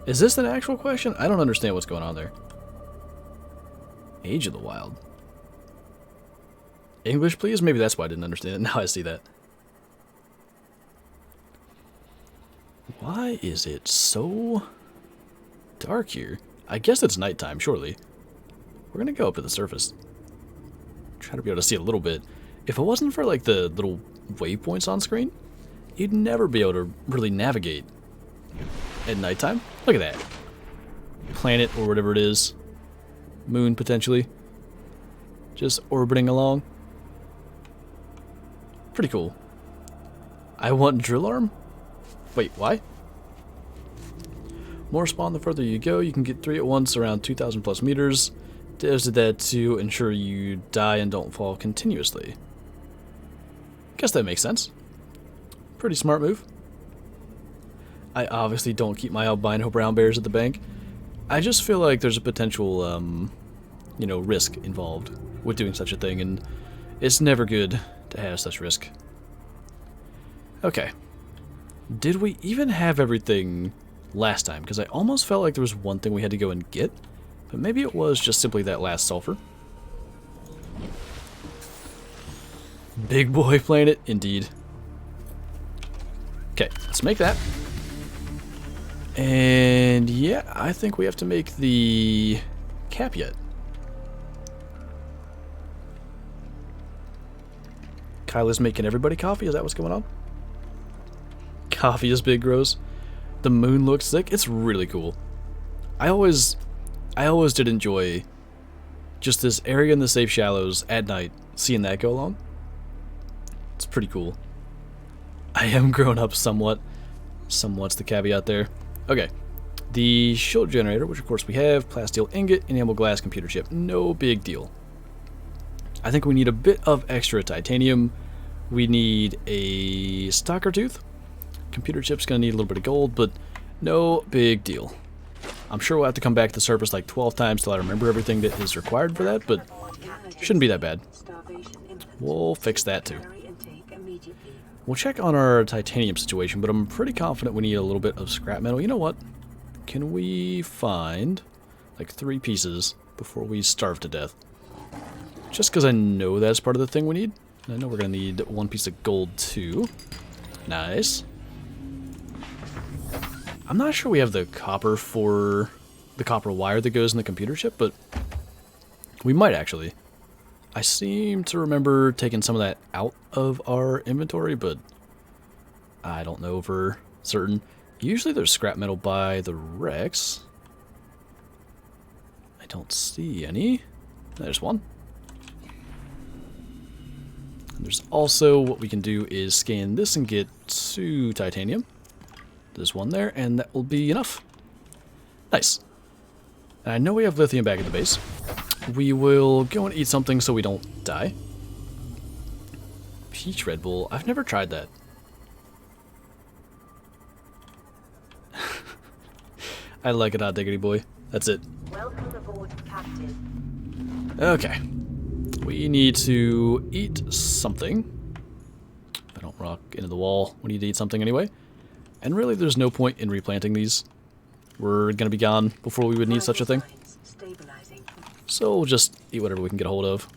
Is this an actual question? I don't understand what's going on there. Age of the Wild. English, please? Maybe that's why I didn't understand it. Now I see that. Why is it so dark here? I guess it's nighttime, surely. We're gonna go up to the surface. Try to be able to see a little bit. If it wasn't for like the little waypoints on screen, you'd never be able to really navigate at nighttime. Look at that. Planet or whatever it is. Moon, potentially. Just orbiting along. Pretty cool. I want drill arm? Wait, why? More spawn the further you go. You can get 3 at once around 2,000 plus meters. Devs did that to ensure you die and don't fall continuously. Guess that makes sense. Pretty smart move. I obviously don't keep my albino brown bears at the bank. I just feel like there's a potential, you know, risk involved with doing such a thing, and it's never good to have such risk. Okay. Did we even have everything last time? Because I almost felt like there was one thing we had to go and get. But maybe it was just simply that last sulfur. Big boy planet, indeed. Okay, let's make that. And yeah, I think we have to make the cap yet. Kyla's making everybody coffee? Is that what's going on? Coffee is big, Rose. The moon looks sick. It's really cool. I always did enjoy just this area in the safe shallows at night, seeing that go along. It's pretty cool. I am grown up somewhat. Somewhat's the caveat there. Okay. The shield generator, which of course we have, plasteel ingot, enamel glass computer chip. No big deal. I think we need a bit of extra titanium. We need a stalker tooth. Computer chip's gonna need a little bit of gold, but no big deal. I'm sure we'll have to come back to the surface like 12 times till I remember everything that is required for that, but shouldn't be that bad. We'll fix that too. We'll check on our titanium situation, but I'm pretty confident we need a little bit of scrap metal. You know what? Can we find like 3 pieces before we starve to death? Just because I know that's part of the thing we need. I know we're going to need 1 piece of gold too. Nice. I'm not sure we have the copper for the copper wire that goes in the computer chip, but we might actually. I seem to remember taking some of that out of our inventory, but I don't know for certain. Usually there's scrap metal by the Rex. I don't see any. There's one. And there's also what we can do is scan this and get 2 titanium. There's 1 there, and that will be enough. Nice. And I know we have lithium back at the base. We will go and eat something so we don't die. Peach Red Bull. I've never tried that. I like it, hot diggity boy. That's it. Welcome aboard, Captain. Okay. We need to eat something. If I don't rock into the wall, we need to eat something anyway. And really, there's no point in replanting these. We're going to be gone before we would need such a thing. So we'll just eat whatever we can get a hold of.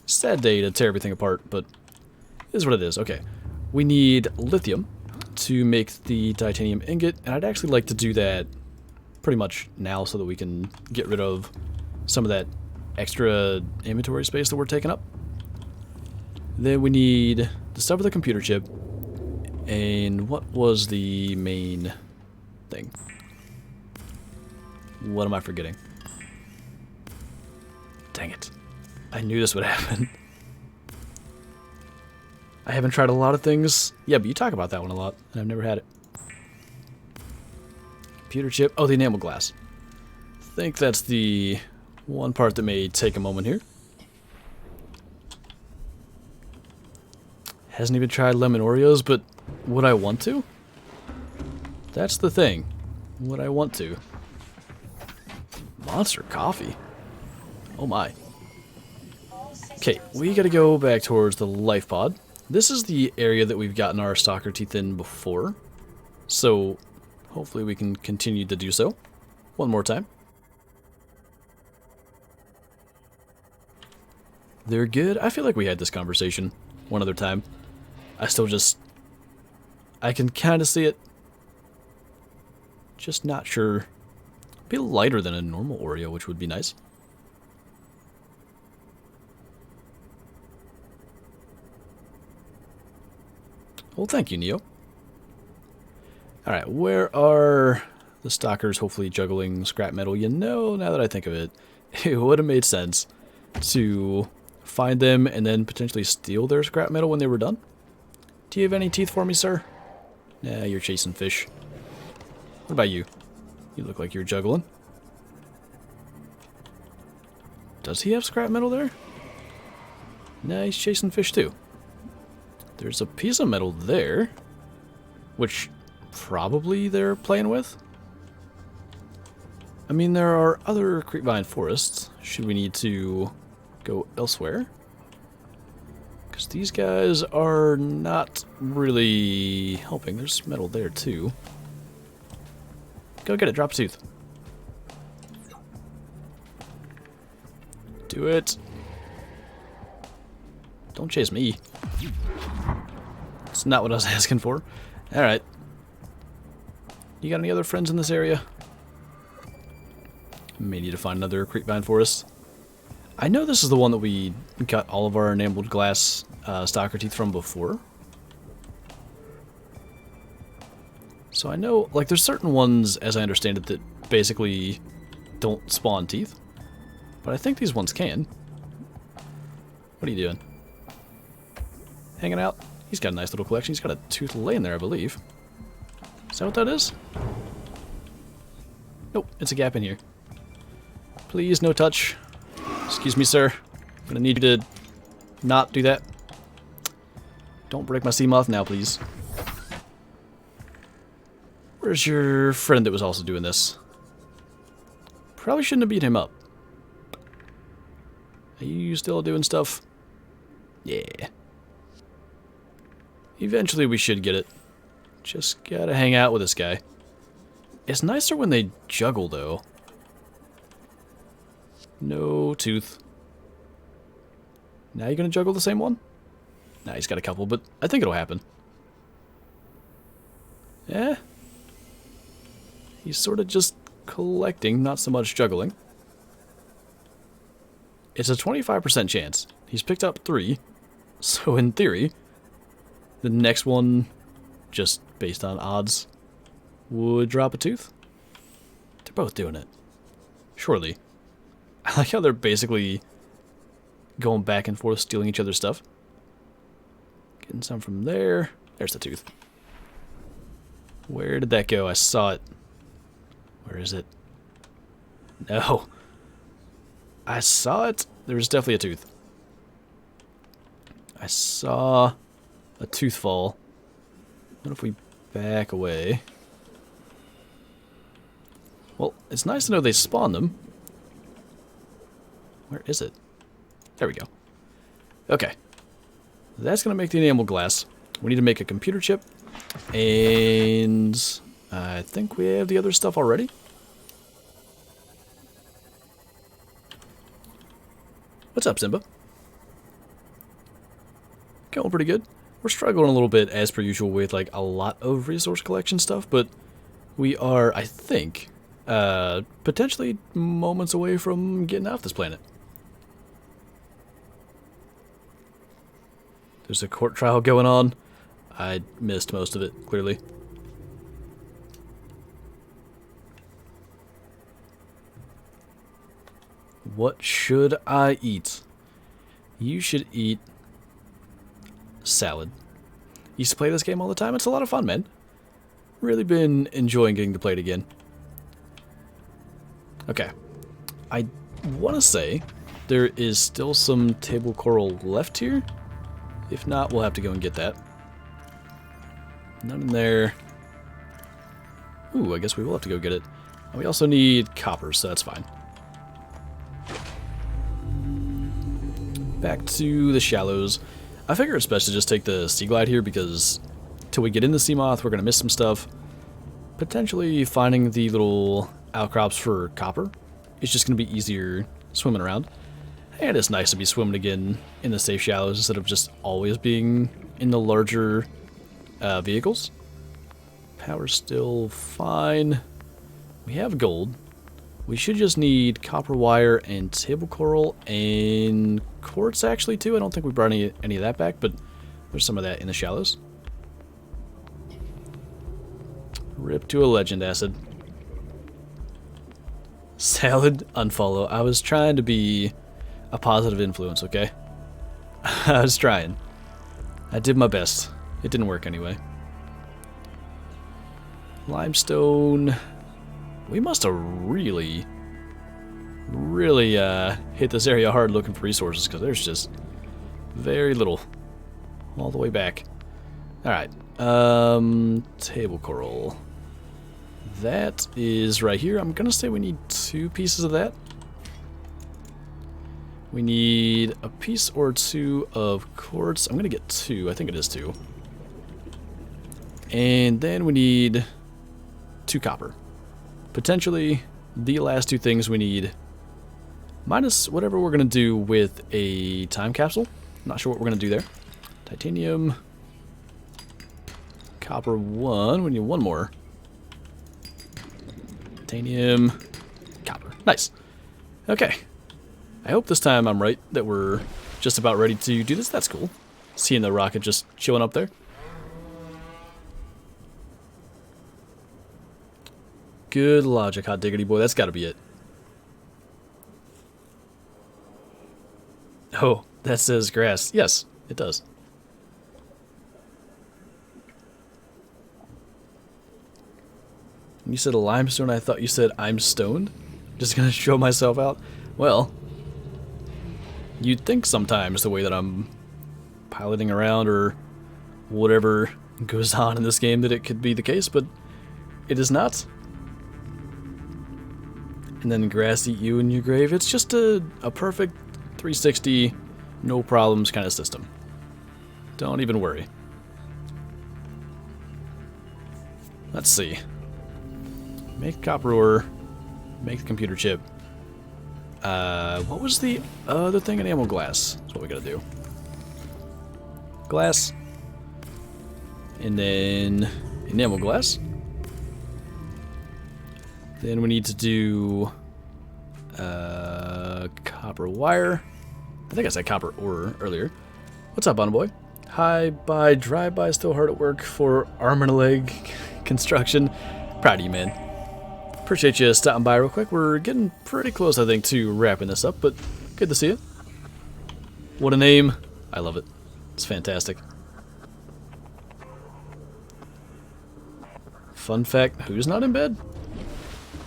Sad day to tear everything apart, but it is what it is. Okay. We need lithium to make the titanium ingot, and I'd actually like to do that pretty much now so that we can get rid of some of that extra inventory space that we're taking up. Then we need the stuff with the computer chip, and what was the main thing? What am I forgetting? Dang it. I knew this would happen. I haven't tried a lot of things. Yeah, but you talk about that one a lot, and I've never had it. Computer chip. Oh, the enamel glass. I think that's the one part that may take a moment here. Hasn't even tried lemon Oreos, but would I want to? That's the thing. Would I want to? Monster coffee. Oh my. Okay, we gotta go back towards the life pod. This is the area that we've gotten our stalker teeth in before. So, hopefully we can continue to do so. One more time. They're good. I feel like we had this conversation one other time. I can kind of see it. Just not sure. Be lighter than a normal Oreo, which would be nice. Well, thank you, Neo. Alright, where are the stalkers hopefully juggling scrap metal? You know, now that I think of it, it would have made sense to find them and then potentially steal their scrap metal when they were done. Do you have any teeth for me, sir? Nah, you're chasing fish. What about you? You look like you're juggling. Does he have scrap metal there? Nah, he's chasing fish too. There's a piece of metal there, which probably they're playing with. I mean, there are other creepvine forests. Should we need to go elsewhere? Because these guys are not really helping. There's metal there too. Go get it. Drop a tooth. Do it. Don't chase me. That's not what I was asking for. Alright. You got any other friends in this area? May need to find another creepvine forest. I know this is the one that we got all of our enameled glass stalker teeth from before. So I know, like, there's certain ones, as I understand it, that basically don't spawn teeth. But I think these ones can. What are you doing? Hanging out? He's got a nice little collection. He's got a tooth laying there, I believe. Is that what that is? Nope, it's a gap in here. Please, no touch. Excuse me, sir. I'm gonna need you to not do that. Don't break my sea moth now, please. Where's your friend that was also doing this? Probably shouldn't have beat him up. Are you still doing stuff? Yeah. Eventually we should get it. Just gotta hang out with this guy. It's nicer when they juggle, though. No tooth. Now you gonna juggle the same one? Nah, he's got a couple, but I think it'll happen. Yeah. He's sort of just collecting, not so much juggling. It's a 25% chance. He's picked up 3. So in theory, the next one, just based on odds, would drop a tooth. They're both doing it. Surely. I like how they're basically going back and forth, stealing each other's stuff. Getting some from there. There's the tooth. Where did that go? I saw it. Where is it? No. I saw it. There was definitely a tooth. I saw a tooth fall. What if we back away? Well, it's nice to know they spawn them. Where is it? There we go. Okay. That's going to make the enamel glass. We need to make a computer chip. And I think we have the other stuff already. What's up, Simba? Going pretty good. We're struggling a little bit, as per usual, with like a lot of resource collection stuff, but we are, I think, potentially moments away from getting off this planet. There's a court trial going on. I missed most of it, clearly. What should I eat? You should eat salad. Used to play this game all the time. It's a lot of fun, man. Really been enjoying getting to play it again. Okay. I want to say there is still some table coral left here. If not, we'll have to go and get that. None in there. Ooh, I guess we will have to go get it. And we also need copper, so that's fine. Back to the shallows. I figure it's best to just take the sea glide here because till we get into Seamoth, we're going to miss some stuff. Potentially finding the little outcrops for copper is just going to be easier swimming around. And it's nice to be swimming again in the safe shallows instead of just always being in the larger vehicles. Power's still fine. We have gold. We should just need copper wire and table coral and quartz actually too. I don't think we brought any of that back, but there's some of that in the shallows. Rip to a legend, acid. Salad, unfollow. I was trying to be a positive influence, okay? I was trying. I did my best. It didn't work anyway. Limestone. We must have really hit this area hard looking for resources because there's just very little all the way back. Alright. Table coral. That is right here. I'm going to say we need 2 pieces of that. We need a piece or 2 of quartz. I'm going to get 2. I think it is 2. And then we need 2 copper. Potentially the last 2 things we need, minus whatever we're going to do with a time capsule. Not sure what we're going to do there. Titanium. Copper 1. We need 1 more. Titanium. Copper. Nice. Okay. I hope this time I'm right that we're just about ready to do this. That's cool. Seeing the rocket just chilling up there. Good logic, hot diggity boy. That's got to be it. Oh, that says grass. Yes, it does. You said a limestone. I thought you said I'm stoned. Just gonna show myself out. Well, you'd think sometimes the way that I'm piloting around or whatever goes on in this game that it could be the case, but It is not. And then grass eat you in your grave. It's just a perfect 360, no problems kind of system. Don't even worry. Let's see. Make copper ore. Make the computer chip. What was the other thing? Enamel glass. That's what we gotta do. Glass. And then enamel glass. Then we need to do copper wire. I think I said copper ore earlier. What's up, Bono Boy? Hi, bye, drive by, still hard at work for arm and a leg construction. Proud of you, man. Appreciate you stopping by real quick. We're getting pretty close, I think, to wrapping this up, but good to see you. What a name. I love it. It's fantastic. Fun fact, who's not in bed?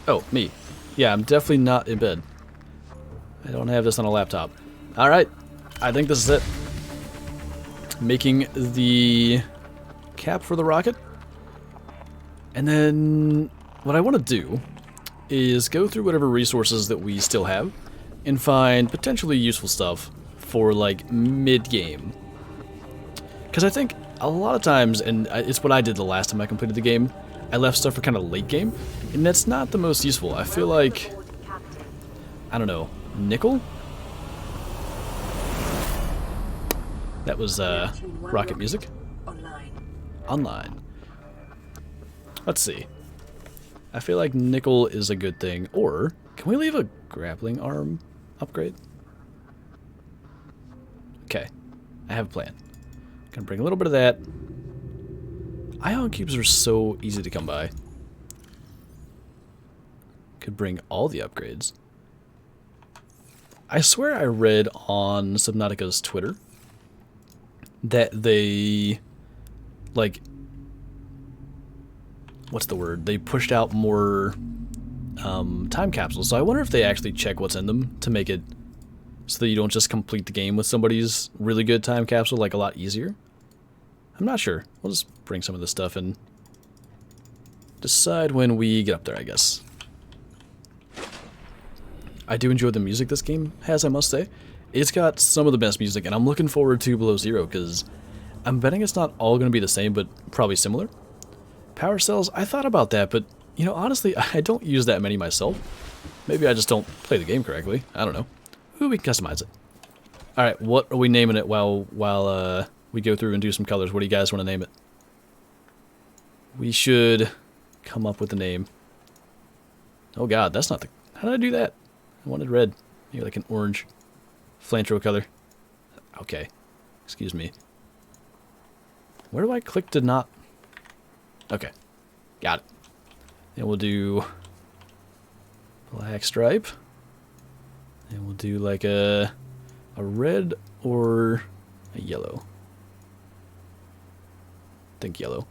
Oh, me. Yeah, I'm definitely not in bed. I don't have this on a laptop. Alright, I think this is it. Making the cap for the rocket. And then what I want to do is go through whatever resources that we still have and find potentially useful stuff for like mid-game. Because I think a lot of times, and it's what I did the last time I completed the game, I left stuff for kind of late game, and that's not the most useful. I feel like, I don't know, nickel? That was rocket music. Online. Let's see. I feel like nickel is a good thing. Or, can we leave a grappling arm upgrade? Okay. I have a plan. Gonna bring a little bit of that. Ion cubes are so easy to come by. Could bring all the upgrades. I swear I read on Subnautica's Twitter that they, like, what's the word? They pushed out more time capsules. So I wonder if they actually check what's in them to make it so that you don't just complete the game with somebody's really good time capsule, like, a lot easier. I'm not sure. We'll just bring some of this stuff and decide when we get up there, I guess. I do enjoy the music this game has, I must say. It's got some of the best music, and I'm looking forward to Below Zero, because I'm betting it's not all going to be the same, but probably similar. Power cells, I thought about that, but, you know, honestly, I don't use that many myself. Maybe I just don't play the game correctly. I don't know. Ooh, we can customize it. Alright, what are we naming it while we go through and do some colors? What do you guys want to name it? We should come up with a name. Oh god, that's not the... How did I do that? I wanted red. Maybe like an orange. Flinter color. Okay. Excuse me. Where do I click to not... Okay. Got it. Then we'll do black stripe. And we'll do like a red or a yellow. I think yellow.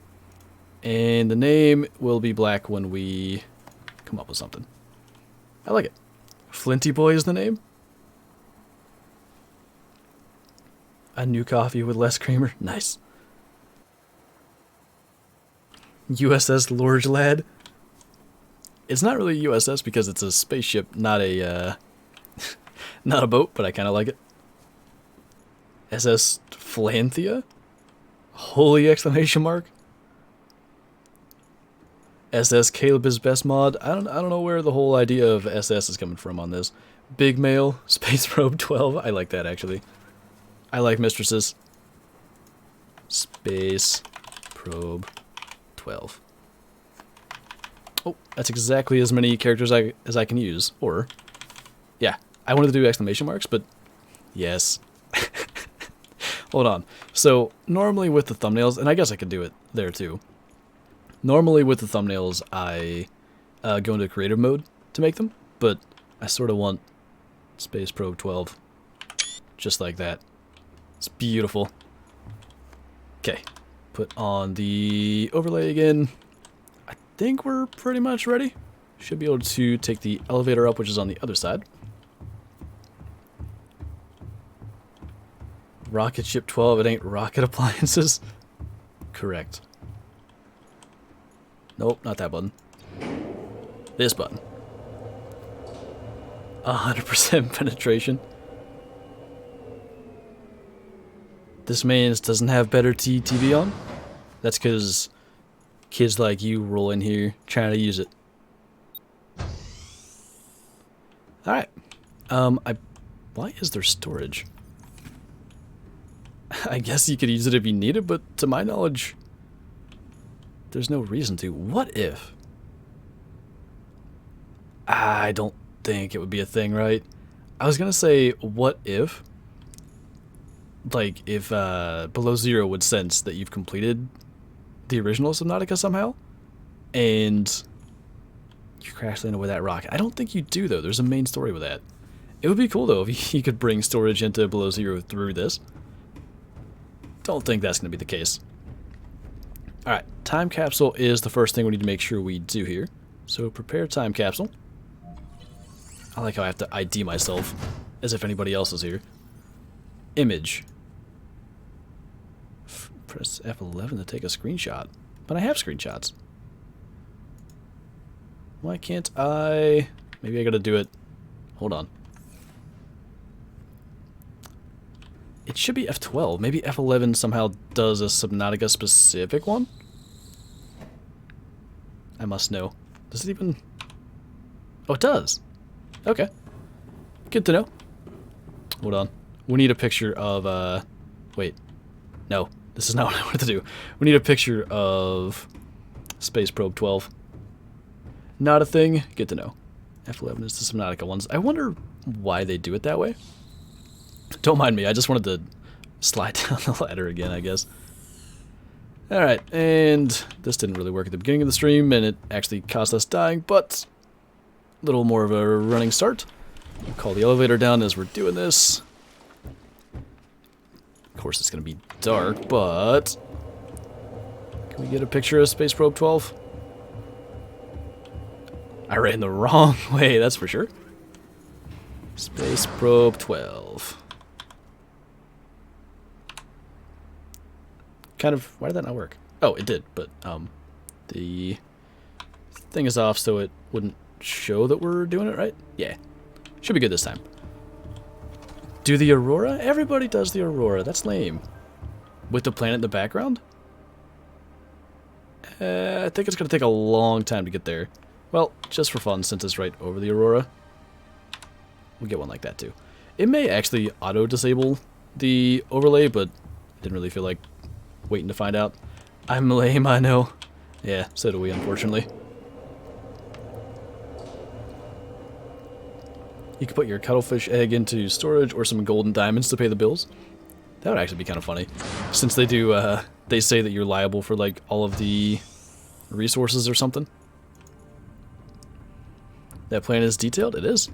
And the name will be black when we come up with something. I like it. Flinty Boy is the name. A new coffee with less creamer. Nice. USS Lorge Lad. It's not really USS because it's a spaceship, not a not a boat, but I kind of like it. SS Flanthea? Holy exclamation mark. SS Caleb is best mod. I don't know where the whole idea of SS is coming from on this. Big Male, Space Probe 12. I like that actually. I like mistresses. Space Probe 12. Oh, that's exactly as many characters as I can use. Or, yeah, I wanted to do exclamation marks, but yes. Hold on. So, normally with the thumbnails, and I guess I could do it there too. Normally with the thumbnails, I go into creative mode to make them, but I sort of want Space Probe 12 just like that. It's beautiful. Okay, put on the overlay again. I think we're pretty much ready. Should be able to take the elevator up, which is on the other side. Rocket Ship 12, it ain't rocket appliances. Correct. Nope, not that button. This button. 100% penetration. This man doesn't have better TV on? That's because kids like you roll in here trying to use it. Alright. Why is there storage? I guess you could use it if you need it, but to my knowledge, there's no reason to. What if? I don't think it would be a thing, right? I was gonna say, what if? Like, if Below Zero would sense that you've completed the original Subnautica somehow, and you crash land over that rock. I don't think you do, though. There's a main story with that. It would be cool, though, if you could bring storage into Below Zero through this. Don't think that's going to be the case. Alright, time capsule is the first thing we need to make sure we do here. So prepare time capsule. I like how I have to ID myself, as if anybody else is here. Image. Press F11 to take a screenshot. But I have screenshots. Why can't I... Maybe I gotta do it... Hold on. It should be F12. Maybe F11 somehow does a Subnautica specific one? I must know. Does it even... Oh, it does. Okay. Good to know. Hold on. We need a picture of, Wait. No. This is not what I wanted to do. We need a picture of Space Probe 12. Not a thing. Good to know. F11 is the Subnautica ones. I wonder why they do it that way. Don't mind me. I just wanted to slide down the ladder again, I guess. Alright, and this didn't really work at the beginning of the stream, and it actually cost us dying, but a little more of a running start. We'll call the elevator down as we're doing this. Of course, it's going to be dark, but... Can we get a picture of Space Probe 12? I ran the wrong way, that's for sure. Space Probe 12. Kind of... Why did that not work? Oh, it did, but the thing is off so it wouldn't show that we're doing it right. Yeah. Should be good this time. Do the Aurora? Everybody does the Aurora. That's lame. With the planet in the background? I think it's going to take a long time to get there. Well, just for fun, since it's right over the Aurora, we'll get one like that too. It may actually auto-disable the overlay, but didn't really feel like waiting to find out. I'm lame, I know. Yeah, so do we, unfortunately. You could put your cuttlefish egg into storage or some gold and diamonds to pay the bills. That would actually be kind of funny. Since they do, they say that you're liable for, like, all of the resources or something. That plan is detailed? It is.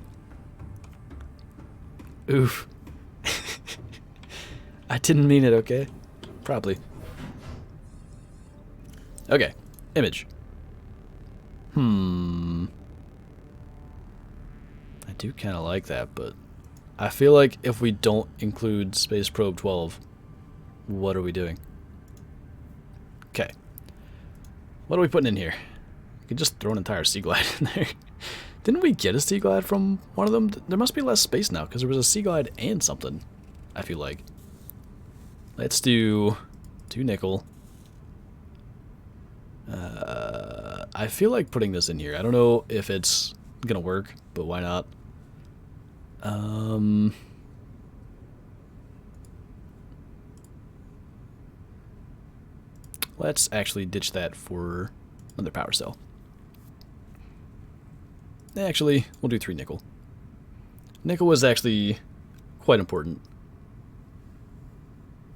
Oof. I didn't mean it, okay? Probably. Okay. Image. I do kind of like that, but I feel like if we don't include Space Probe 12, what are we doing? Okay. What are we putting in here? We could just throw an entire Sea Glide in there. Didn't we get a Sea Glide from one of them? There must be less space now, because there was a Sea Glide and something, I feel like. Let's do 2 nickel. I feel like putting this in here. I don't know if it's gonna work, but why not? Let's actually ditch that for another power cell. Actually, we'll do 3 nickel. Nickel was actually quite important.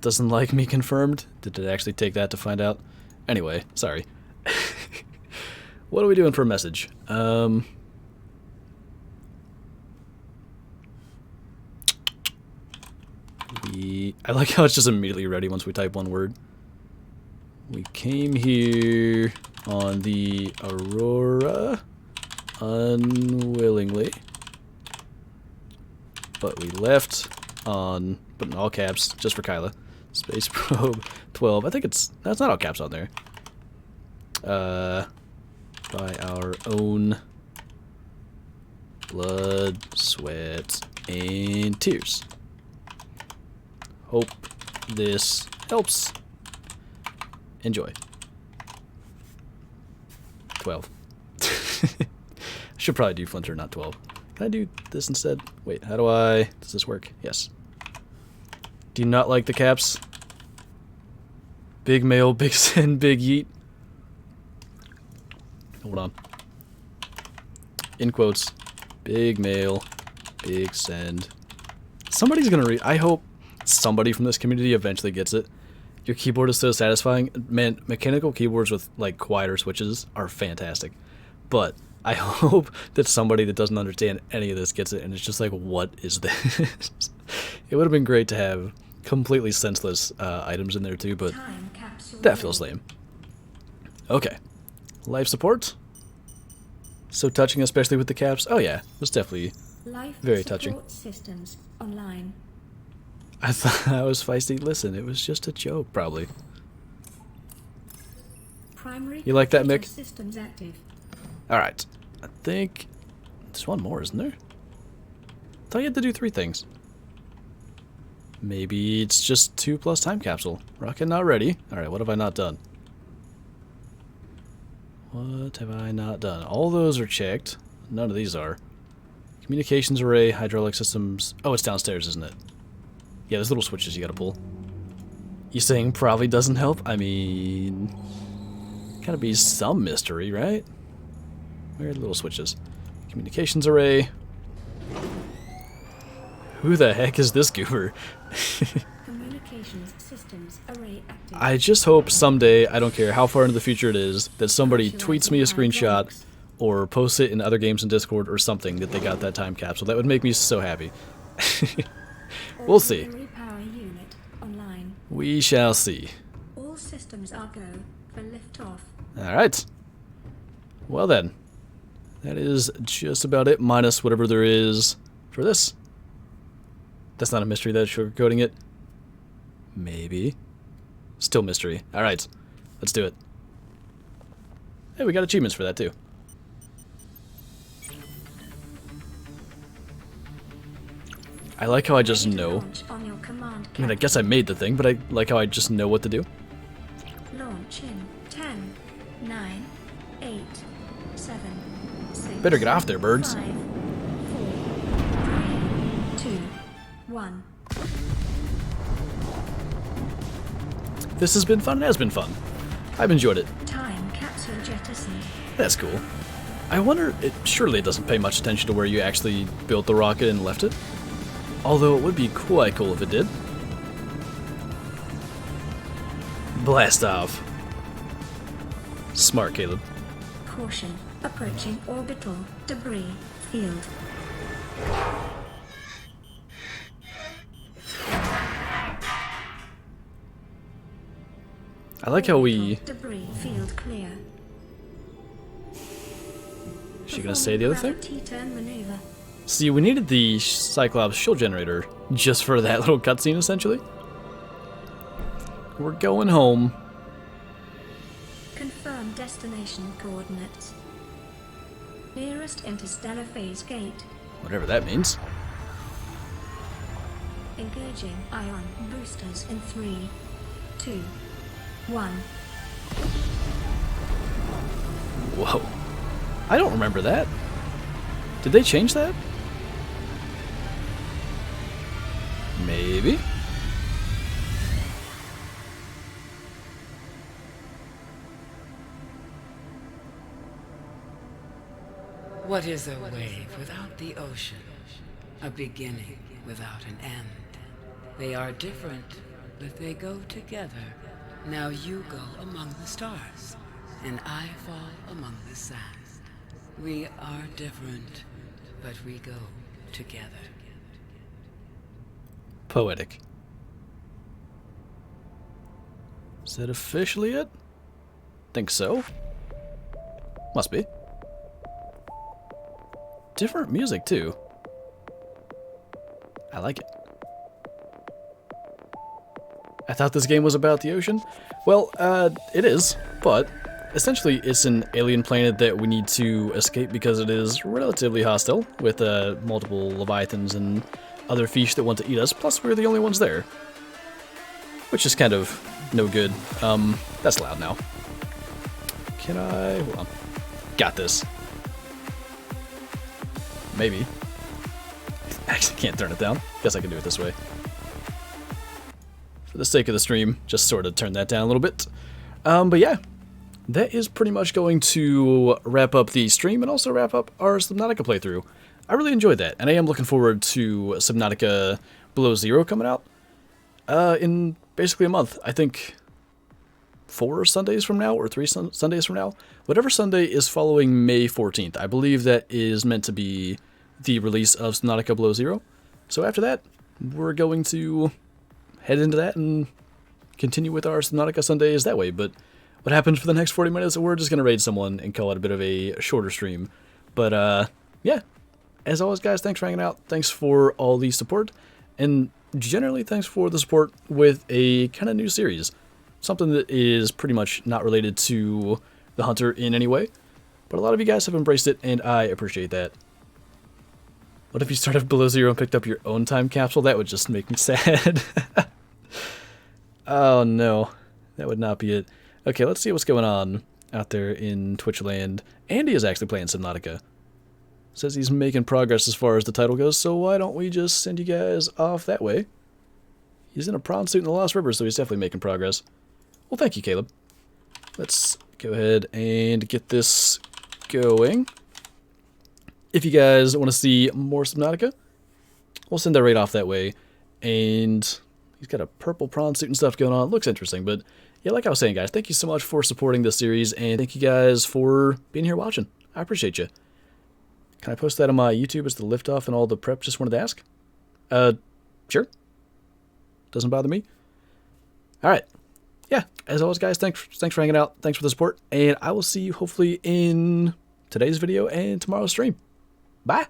Doesn't like me confirmed? Did it actually take that to find out? Anyway, sorry. What are we doing for a message? I like how it's just immediately ready once we type one word. We came here on the Aurora unwillingly, but we left on, but in all caps, just for Kyla, Space Probe 12. I think it's, that's not all caps on there. by our own blood, sweat, and tears. Hope this helps. Enjoy. 12. Should probably do Flinter, not 12. Can I do this instead? Wait, how does this work? Yes. Do you not like the caps? Big male, big sin, big yeet. Hold on. In quotes, big male, big send. Somebody's gonna read. I hope somebody from this community eventually gets it. Your keyboard is so satisfying. Man, mechanical keyboards with like quieter switches are fantastic. But I hope that somebody that doesn't understand any of this gets it and it's just like, what is this? It would have been great to have completely senseless items in there too, but that feels lame. Okay. Life support. So touching, especially with the caps. Oh yeah, it was definitely very touching. Systems online. I thought I was feisty. Listen, it was just a joke, probably. Primary You like that, Mick? systems active. Alright. I think there's one more, isn't there? I thought you had to do 3 things. Maybe it's just 2 plus time capsule. Rocket not ready. Alright, what have I not done? What have I not done? All those are checked. None of these are. Communications array, hydraulic systems. Oh, it's downstairs, isn't it? Yeah, there's little switches you gotta pull. You saying probably doesn't help? I mean, gotta be some mystery, right? Where are the little switches? Communications array. Who the heck is this goober? Communications systems array active. I just hope someday, I don't care how far into the future it is, that somebody tweets me a screenshot or posts it in other games in Discord or something that they got that time capsule. That would make me so happy. We'll see. Power unit online. We shall see. All systems are go for liftoff. Alright. Well then. That is just about it, minus whatever there is for this. That's not a mystery, that's sugarcoating it. Maybe. Still mystery. Alright. Let's do it. Hey, we got achievements for that too. I like how I just know. I mean, I guess I made the thing, but I like how I just know what to do. Launch in 10, 9, 8, 7, 6. Better get off there, birds. 5, 4, 3, 2, 1. This has been fun. It has been fun. I've enjoyed it. Time capsule jettisoned. That's cool. I wonder, surely it doesn't pay much attention to where you actually built the rocket and left it. Although it would be quite cool if it did. Blast off. Smart, Caleb. Caution. Approaching orbital debris field. I like how we... Debris field clear. Is she gonna say the other thing? Gravity turn maneuver. See, we needed the Cyclops shield generator just for that little cutscene, essentially. We're going home. Confirm destination coordinates. Nearest interstellar phase gate. Whatever that means. Engaging ion boosters in 3, 2, 1. Whoa. I don't remember that. Did they change that? Maybe? What is a wave without the ocean? A beginning without an end. They are different, but they go together. Now you go among the stars, and I fall among the sand. We are different, but we go together. Poetic. Is that officially it? Think so. Must be. Different music, too. I like it. I thought this game was about the ocean. Well, it is, but essentially it's an alien planet that we need to escape because it is relatively hostile, with multiple leviathans and other fish that want to eat us, plus we're the only ones there. Which is kind of no good. That's loud now. Can I... hold on. Got this. Maybe. Actually can't turn it down. Guess I can do it this way. For the sake of the stream, just sort of turn that down a little bit. But yeah, that is pretty much going to wrap up the stream and also wrap up our Subnautica playthrough. I really enjoyed that, and I am looking forward to Subnautica Below Zero coming out in basically a month. I think 4 Sundays from now, or 3 Sundays from now. Whatever Sunday is following May 14th. I believe that is meant to be the release of Subnautica Below Zero. So after that, we're going to head into that and continue with our Subnautica Sundays that way. But what happens for the next 40 minutes, we're just going to raid someone and call it a bit of a shorter stream. But yeah, as always guys, thanks for hanging out. Thanks for all the support. And generally thanks for the support with a kind of new series. Something that is pretty much not related to the Hunter in any way. But a lot of you guys have embraced it, and I appreciate that. What if you started Below Zero and picked up your own time capsule? That would just make me sad. Oh no, that would not be it. Okay, let's see what's going on out there in Twitch land. Andy is actually playing Subnautica. Says he's making progress as far as the title goes, so why don't we just send you guys off that way? He's in a prawn suit in the Lost River, so he's definitely making progress. Well, thank you, Caleb. Let's go ahead and get this going. If you guys want to see more Subnautica, we'll send that right off that way. And he's got a purple prawn suit and stuff going on. Looks interesting, but yeah, like I was saying, guys, thank you so much for supporting this series, and thank you guys for being here watching. I appreciate you. Can I post that on my YouTube as the liftoff and all the prep? Just wanted to ask. Sure. Doesn't bother me. All right. Yeah, as always, guys, thanks for hanging out. Thanks for the support, and I will see you hopefully in today's video and tomorrow's stream. Bye.